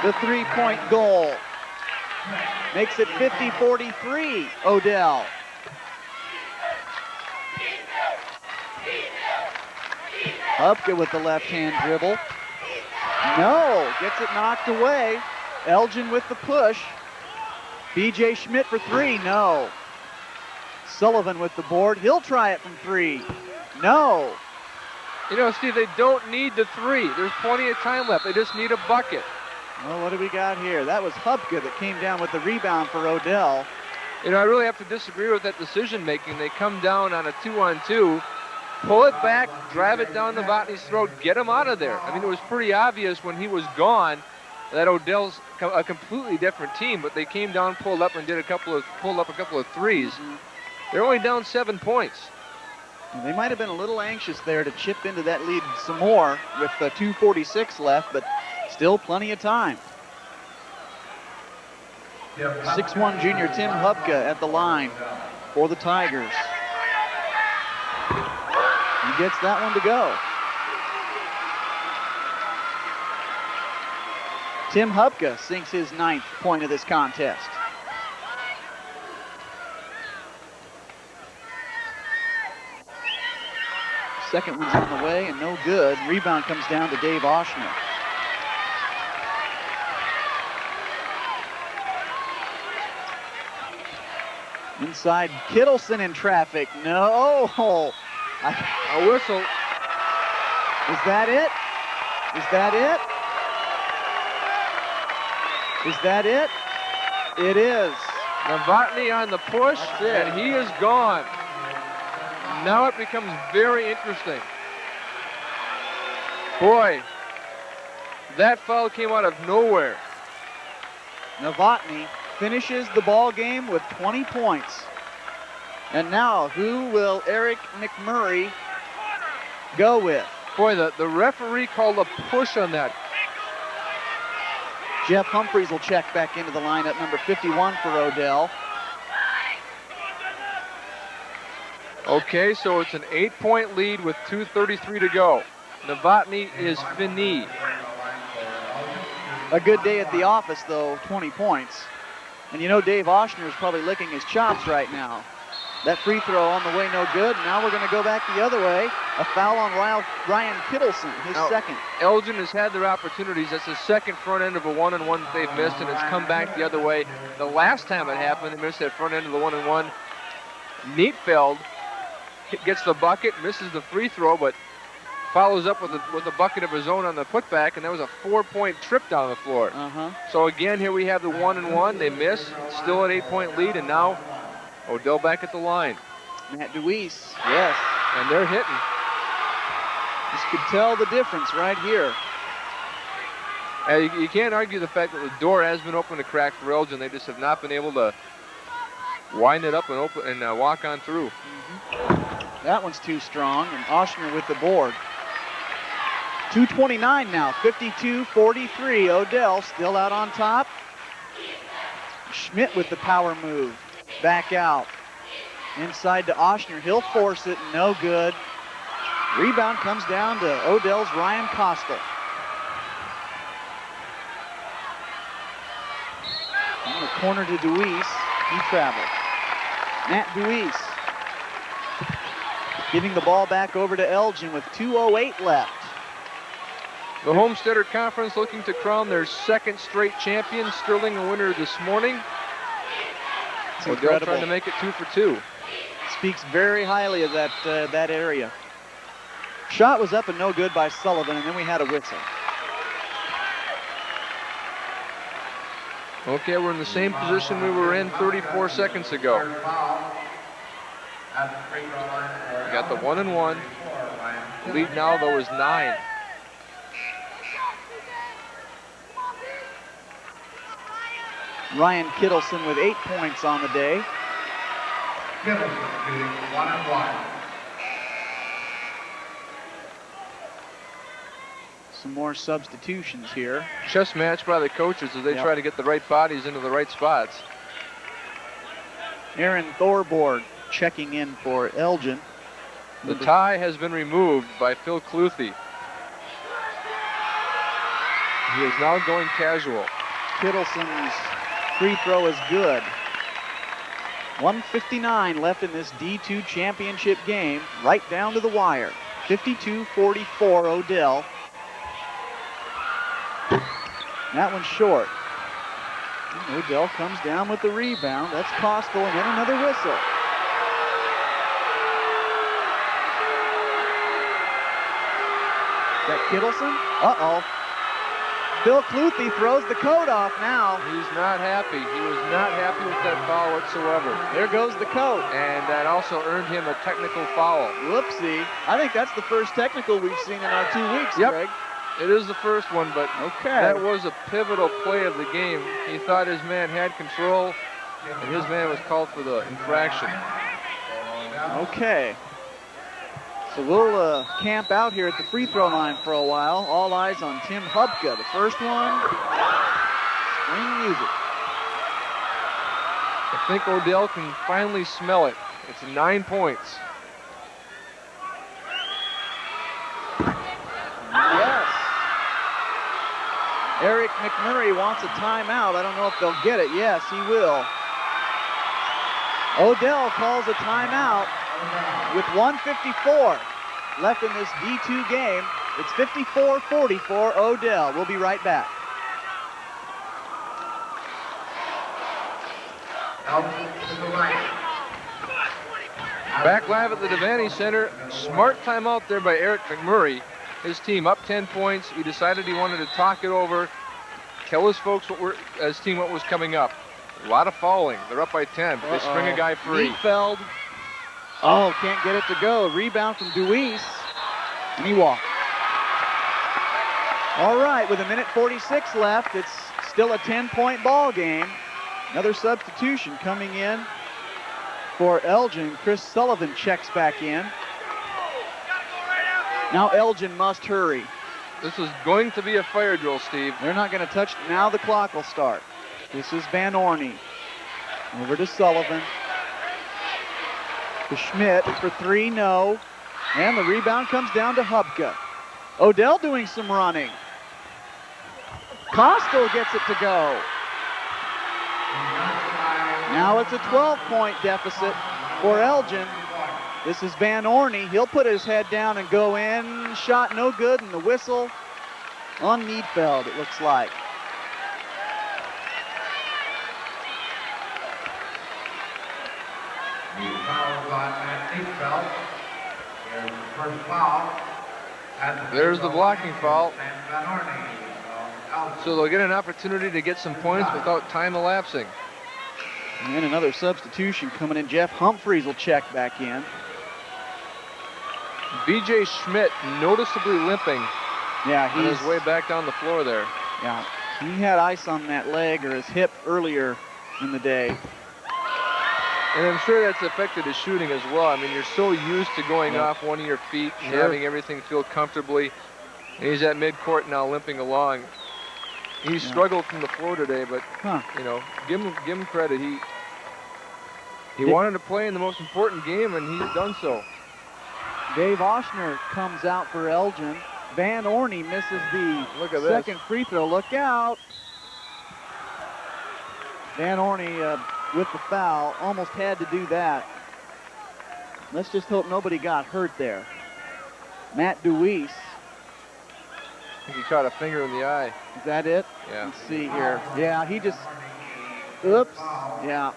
the 3-point goal. Makes it 50-43, Odell. Hupka with the left-hand dribble. No, gets it knocked away. Elgin with the push. B.J. Schmidt for 3, no. Sullivan with the board. He'll try it from 3. No. You know, Steve, they don't need the 3. There's plenty of time left. They just need a bucket. Well, what do we got here? That was Hubka that came down with the rebound for Odell. You know, I really have to disagree with that decision making. They come down on a 2-on-2, pull it back, drive it down Novotny's throat, get him out of there. I mean, it was pretty obvious when he was gone that Odell's a completely different team, but they came down, pulled up, and pulled up a couple of threes. They're only down 7 points. They might have been a little anxious there to chip into that lead some more with 2:46 left, but still plenty of time. 6'1" junior Tim Hubka at the line for the Tigers. He gets that one to go. Tim Hubka sinks his 9th point of this contest. Second one's on the way and no good. Rebound comes down to Dave Oshner. Inside, Kittleson in traffic. No. A whistle. Is that it? Is that it? Is that it? It is. Novotny on the push, and he is gone. Now it becomes very interesting. Boy, that foul came out of nowhere. Novotny finishes the ball game with 20 points. And now, who will Eric McMurray go with? Boy, the referee called a push on that. Jeff Humphreys will check back into the lineup, number 51 for Odell. Okay, so it's an 8-point lead with 2:33 to go. Novotny is fini. A good day at the office, though, 20 points. And you know Dave Oshner is probably licking his chops right now. That free throw on the way, no good. Now we're going to go back the other way. A foul on Ryan Kittleson, his second. Elgin has had their opportunities. That's the second front end of a 1-on-1 that they've missed, and it's come back the other way. The last time it happened, they missed that front end of the 1-on-1. Neatfeld gets the bucket, misses the free throw, but follows up with a bucket of his own on the putback, and that was a 4-point trip down the floor. So again, here we have the 1-on-1. They miss, still an 8-point lead, and now Odell back at the line. Matt DeWeese, yes. And they're hitting. Just could tell the difference right here. You can't argue the fact that the door has been open to crack for Elgin. They just have not been able to wind it up and open and walk on through. That one's too strong, and Oshner with the board. 2:29 now, 52-43. Odell still out on top. Schmidt with the power move. Back out. Inside to Oshner. He'll force it. No good. Rebound comes down to Odell's Ryan Costal. On the corner to DeWeese. He traveled. Matt DeWeese giving the ball back over to Elgin with 2:08 left. The Homesteader Conference looking to crown their second straight champion. Sterling a winner this morning. Odell trying to make it 2 for 2. Speaks very highly of that area. Shot was up and no good by Sullivan, and then we had a whistle. Okay, we're in the same position we were in 34 seconds ago. We got the 1-and-1. The lead now, though, is 9. Ryan Kittleson with 8 points on the day. Kittleson shooting 1-and-1. Some more substitutions here. Chess match by the coaches as they try to get the right bodies into the right spots. Aaron Thorborg checking in for Elgin. The tie has been removed by Phil Cluthy. He is now going casual. Kittleson's free throw is good. 1:59 left in this D2 championship game, right down to the wire. 52-44 Odell. That one's short. And Odell comes down with the rebound. That's Costal, and then another whistle. that Kittleson? Uh-oh. Bill Cluthy throws the coat off now. He's not happy. He was not happy with that foul whatsoever. There goes the coat. And that also earned him a technical foul. Whoopsie. I think that's the first technical we've seen in our 2 weeks, Yep. Greg. It is the first one, but okay. That was a pivotal play of the game. He thought his man had control, and his man was called for the infraction. Okay. So we'll camp out here at the free throw line for a while. All eyes on Tim Hubka. The first one, spring music. I think Odell can finally smell it. It's 9 points. Yes. Eric McMurray wants a timeout. I don't know if they'll get it. Yes, he will. Odell calls a timeout with 1:54 left in this D2 game. It's 54-40 for Odell. We'll be right back. Back live at the Devaney Center. Smart timeout there by Eric McMurray. His team up 10 points. He decided he wanted to talk it over, tell his folks his team what was coming up. A lot of fouling. They're up by 10. They spring a guy free. Neufeld. Oh, can't get it to go. Rebound from Deweese. And he walked. All right, with 1:46 left, it's still a 10-point ball game. Another substitution coming in for Elgin. Chris Sullivan checks back in. Now Elgin must hurry. This is going to be a fire drill, Steve. They're not going to touch. Now the clock will start. This is Van Orney. Over to Sullivan. To Schmidt for three, no. And the rebound comes down to Hubka. Odell doing some running. Costo gets it to go. Now it's a 12-point deficit for Elgin. This is Van Orney. He'll put his head down and go in. Shot no good, and the whistle on Neufeld, it looks like. There's the blocking foul. So they'll get an opportunity to get some points without time elapsing. And another substitution coming in. Jeff Humphreys will check back in. B.J. Schmidt noticeably limping. Yeah, on his way back down the floor there. Yeah, he had ice on that leg or his hip earlier in the day. And I'm sure that's affected his shooting as well. I mean, you're so used to going off one of your feet and having everything feel comfortably. And he's at midcourt now limping along. He struggled from the floor today, but you know, give him credit. He wanted to play in the most important game, and he's done so. Dave Oshner comes out for Elgin. Van Orney misses the second free throw. Look out. Van Orney with the foul. Almost had to do that. Let's just hope nobody got hurt there. Matt Deweese. I think he caught a finger in the eye. Is that it? Yeah. Let's see here. Yeah, he just, oops, yeah.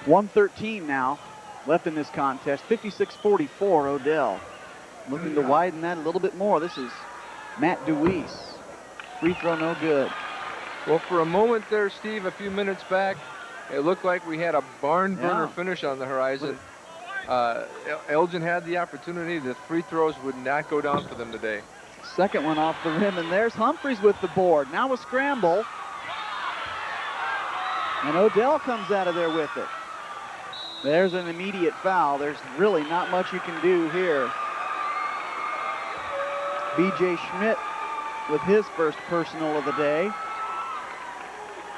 .113 now left in this contest. 56-44 Odell. Looking to widen that a little bit more. This is Matt Deweese. Free throw no good. Well, for a moment there, Steve, a few minutes back, it looked like we had a barn burner finish on the horizon. Elgin had the opportunity. The free throws would not go down for them today. Second one off the rim, and there's Humphreys with the board. Now a scramble. And Odell comes out of there with it. There's an immediate foul. There's really not much you can do here. B.J. Schmidt with his first personal of the day.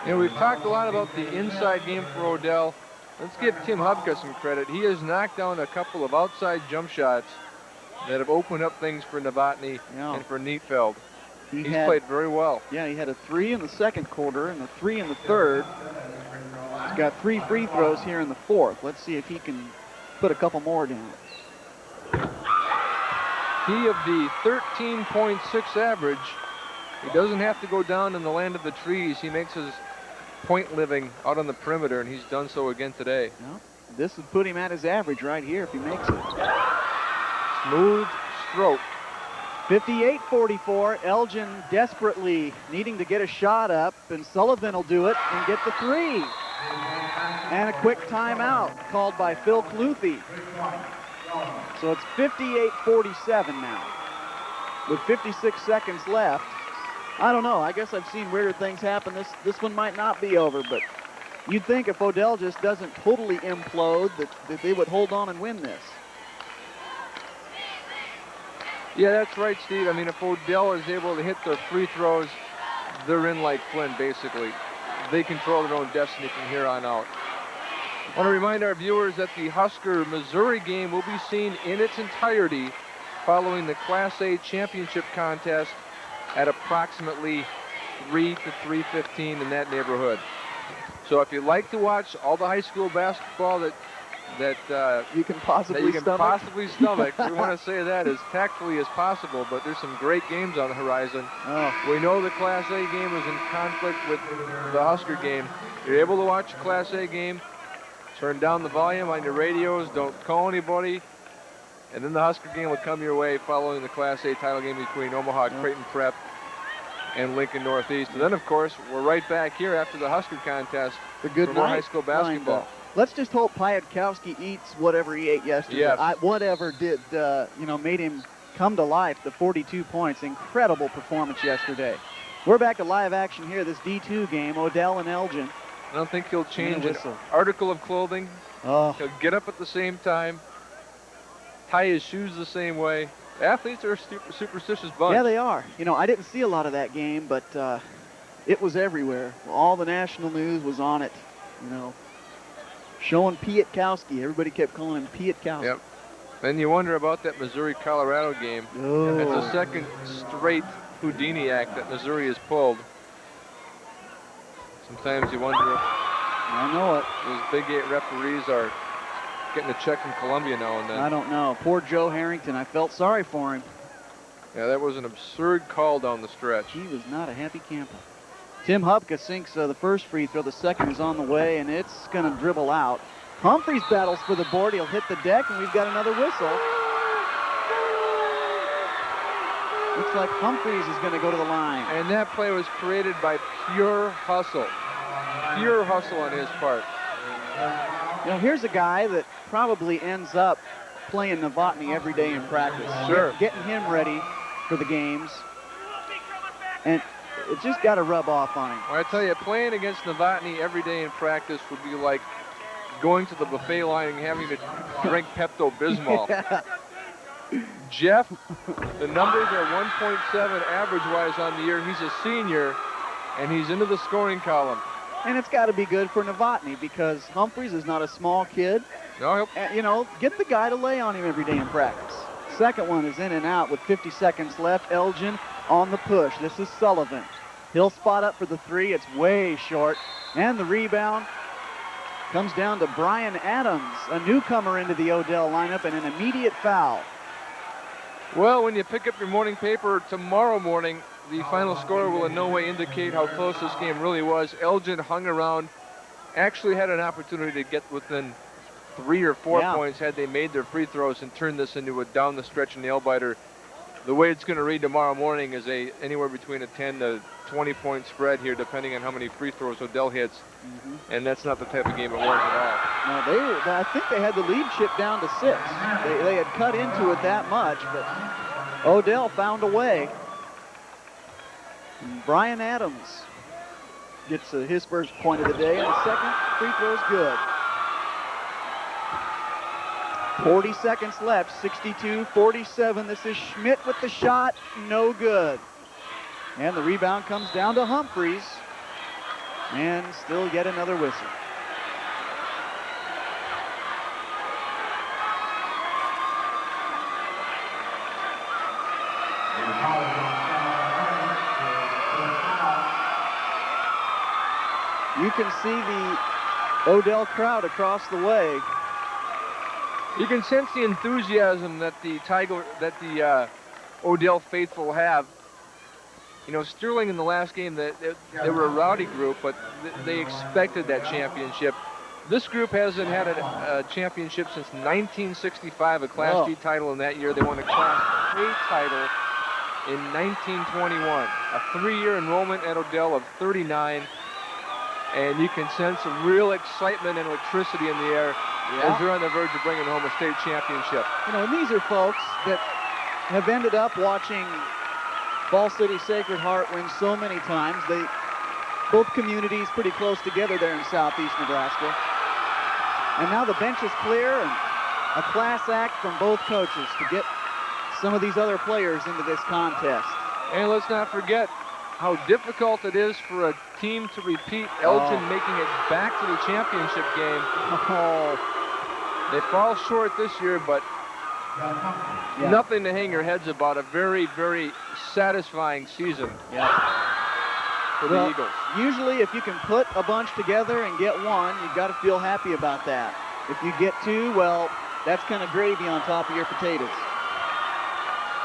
You know, we've talked a lot about the inside game for Odell. Let's give Tim Hubka some credit. He has knocked down a couple of outside jump shots that have opened up things for Novotny and for Neufeld. He's played very well. Yeah, he had a 3 in the second quarter and a 3 in the third. He's got 3 free throws here in the fourth. Let's see if he can put a couple more down. He of the 13.6 average He doesn't have to go down in the land of the trees. He makes his point living out on the perimeter, and he's done so again today. No, this would put him at his average right here if he makes it. Smooth stroke. 58-44. Elgin desperately needing to get a shot up, and Sullivan will do it and get the three. And a quick timeout called by Phil Cluthy. So it's 58-47 now. With 56 seconds left. I don't know. I guess I've seen weirder things happen. This one might not be over, but you'd think if Odell just doesn't totally implode that they would hold on and win this. Yeah, that's right, Steve. I mean, if Odell is able to hit their free throws, they're in like Flynn, basically. They control their own destiny from here on out. I want to remind our viewers that the Husker-Missouri game will be seen in its entirety following the Class A championship contest at approximately 3 to 3:15 in that neighborhood. So if you'd like to watch all the high school basketball that you can possibly stomach, we want to say that as tactfully as possible, but there's some great games on the horizon. We know the Class A game is in conflict with the Husker game. You're able to watch the Class A game, turn down the volume on your radios, don't call anybody, and then the Husker game will come your way following the Class A title game between Omaha Creighton Prep and Lincoln Northeast. And then, of course, we're right back here after the Husker contest for more high school basketball. Let's just hope Piatkowski eats whatever he ate yesterday. Yes. Whatever did, made him come to life, the 42 points. Incredible performance yesterday. We're back to live action here, this D2 game, Odell and Elgin. I don't think he'll change an article of clothing. He'll get up at the same time, tie his shoes the same way. Athletes are a superstitious bunch. Yeah, they are. I didn't see a lot of that game, but it was everywhere. All the national news was on it, showing Piatkowski. Everybody kept calling him Piatkowski. Yep. Then you wonder about that Missouri-Colorado game. Oh. It's the second straight Houdini act that Missouri has pulled. Sometimes you wonder if I know it. Those Big 8 referees are getting a check from Columbia now and then. I don't know. Poor Joe Harrington. I felt sorry for him. Yeah, that was an absurd call down the stretch. He was not a happy camper. Tim Hupka sinks the first free throw. The second is on the way, and it's going to dribble out. Humphreys battles for the board. He'll hit the deck, and we've got another whistle. Looks like Humphreys is going to go to the line. And that play was created by pure hustle. Pure hustle on his part. Here's a guy that probably ends up playing Novotny every day in practice. Sure. Getting him ready for the games. And it just got to rub off on him. Well, I tell you, playing against Novotny every day in practice would be like going to the buffet line and having to drink Pepto-Bismol. Yeah. Jeff, the numbers are 1.7 average-wise on the year. He's a senior, and he's into the scoring column. And it's got to be good for Novotny because Humphreys is not a small kid. No, get the guy to lay on him every day in practice. Second one is in and out with 50 seconds left. Elgin on the push. This is Sullivan. He'll spot up for the three. It's way short. And the rebound comes down to Brian Adams, a newcomer into the Odell lineup, and an immediate foul. Well, when you pick up your morning paper tomorrow morning, the final score will in no way indicate how close this game really was. Elgin hung around, actually had an opportunity to get within 3 or 4 points had they made their free throws and turned this into a down-the-stretch nail-biter. The way it's going to read tomorrow morning is anywhere between a 10 to 20-point spread here, depending on how many free throws Odell hits. And that's not the type of game it was at all. No, I think they had the lead shift down to 6. They had cut into it that much, but Odell found a way. And Brian Adams gets his first point of the day, and the second free throw is good. 40 seconds left, 62-47. This is Schmidt with the shot, no good. And the rebound comes down to Humphreys, and still yet another whistle. You can see the Odell crowd across the way. You can sense the enthusiasm that the Odell faithful have. You know, Sterling in the last game, they were a rowdy group, but they expected that championship. This group hasn't had a championship since 1965, a Class G title in that year. They won a Class A title in 1921. A 3-year enrollment at Odell of 39. And you can sense some real excitement and electricity in the air as they're on the verge of bringing home a state championship. You know, and these are folks that have ended up watching Ball City Sacred Heart win so many times. Both communities pretty close together there in southeast Nebraska. And now the bench is clear, and a class act from both coaches to get some of these other players into this contest. And let's not forget how difficult it is for a team to repeat Elgin making it back to the championship game. They fall short this year, but nothing to hang your heads about. A very, very satisfying season for the Eagles. Usually if you can put a bunch together and get one, you've got to feel happy about that. If you get two, well, that's kind of gravy on top of your potatoes.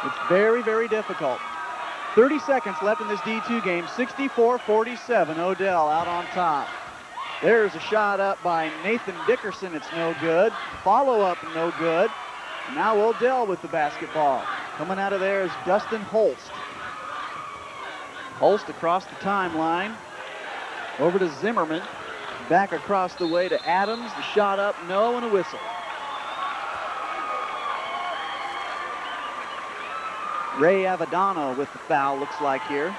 It's very, very difficult. 30 seconds left in this D2 game. 64-47, Odell out on top. There's a shot up by Nathan Dickerson. It's no good. Follow-up, no good. Now Odell with the basketball. Coming out of there is Dustin Holst. Holst across the timeline. Over to Zimmerman. Back across the way to Adams. The shot up, no, and a whistle. Ray Avadano with the foul, looks like here.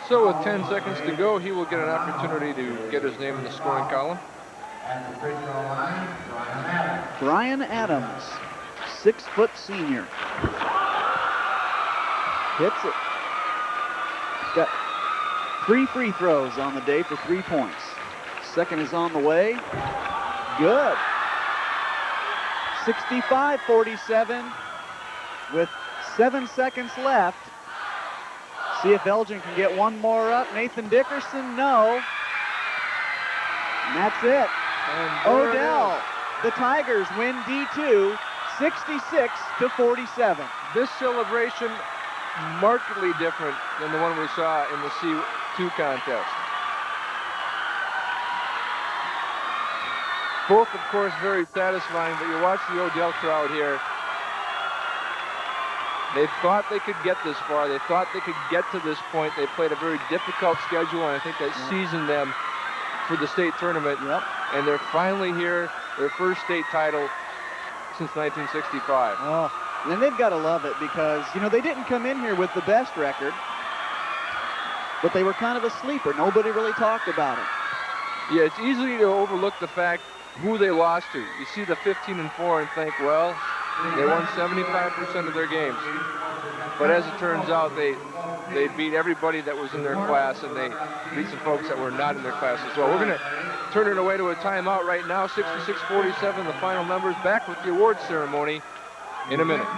So with 10 seconds to go, he will get an opportunity to get his name in the scoring column. Brian Adams, 6-foot senior. Hits it. Got 3 free throws on the day for 3 points. Second is on the way. Good. 65-47 with 7 seconds left. See if Elgin can get one more up. Nathan Dickerson, no. And that's it. And Odell, the Tigers win D2, 66-47. This celebration markedly different than the one we saw in the C2 contest. Both, of course, very satisfying, but you watch the Odell crowd here. They thought they could get this far. They thought they could get to this point. They played a very difficult schedule, and I think that seasoned them for the state tournament. And they're finally here, their first state title since 1965. And they've got to love it because, you know, they didn't come in here with the best record, but they were kind of a sleeper. Nobody really talked about it. Yeah, it's easy to overlook the fact who they lost to. You see the 15-4 and think, well, they won 75% of their games. But as it turns out, they beat everybody that was in their class, and they beat some folks that were not in their class as well. We're going to turn it away to a timeout right now. 66-47, the final numbers. Back with the awards ceremony in a minute.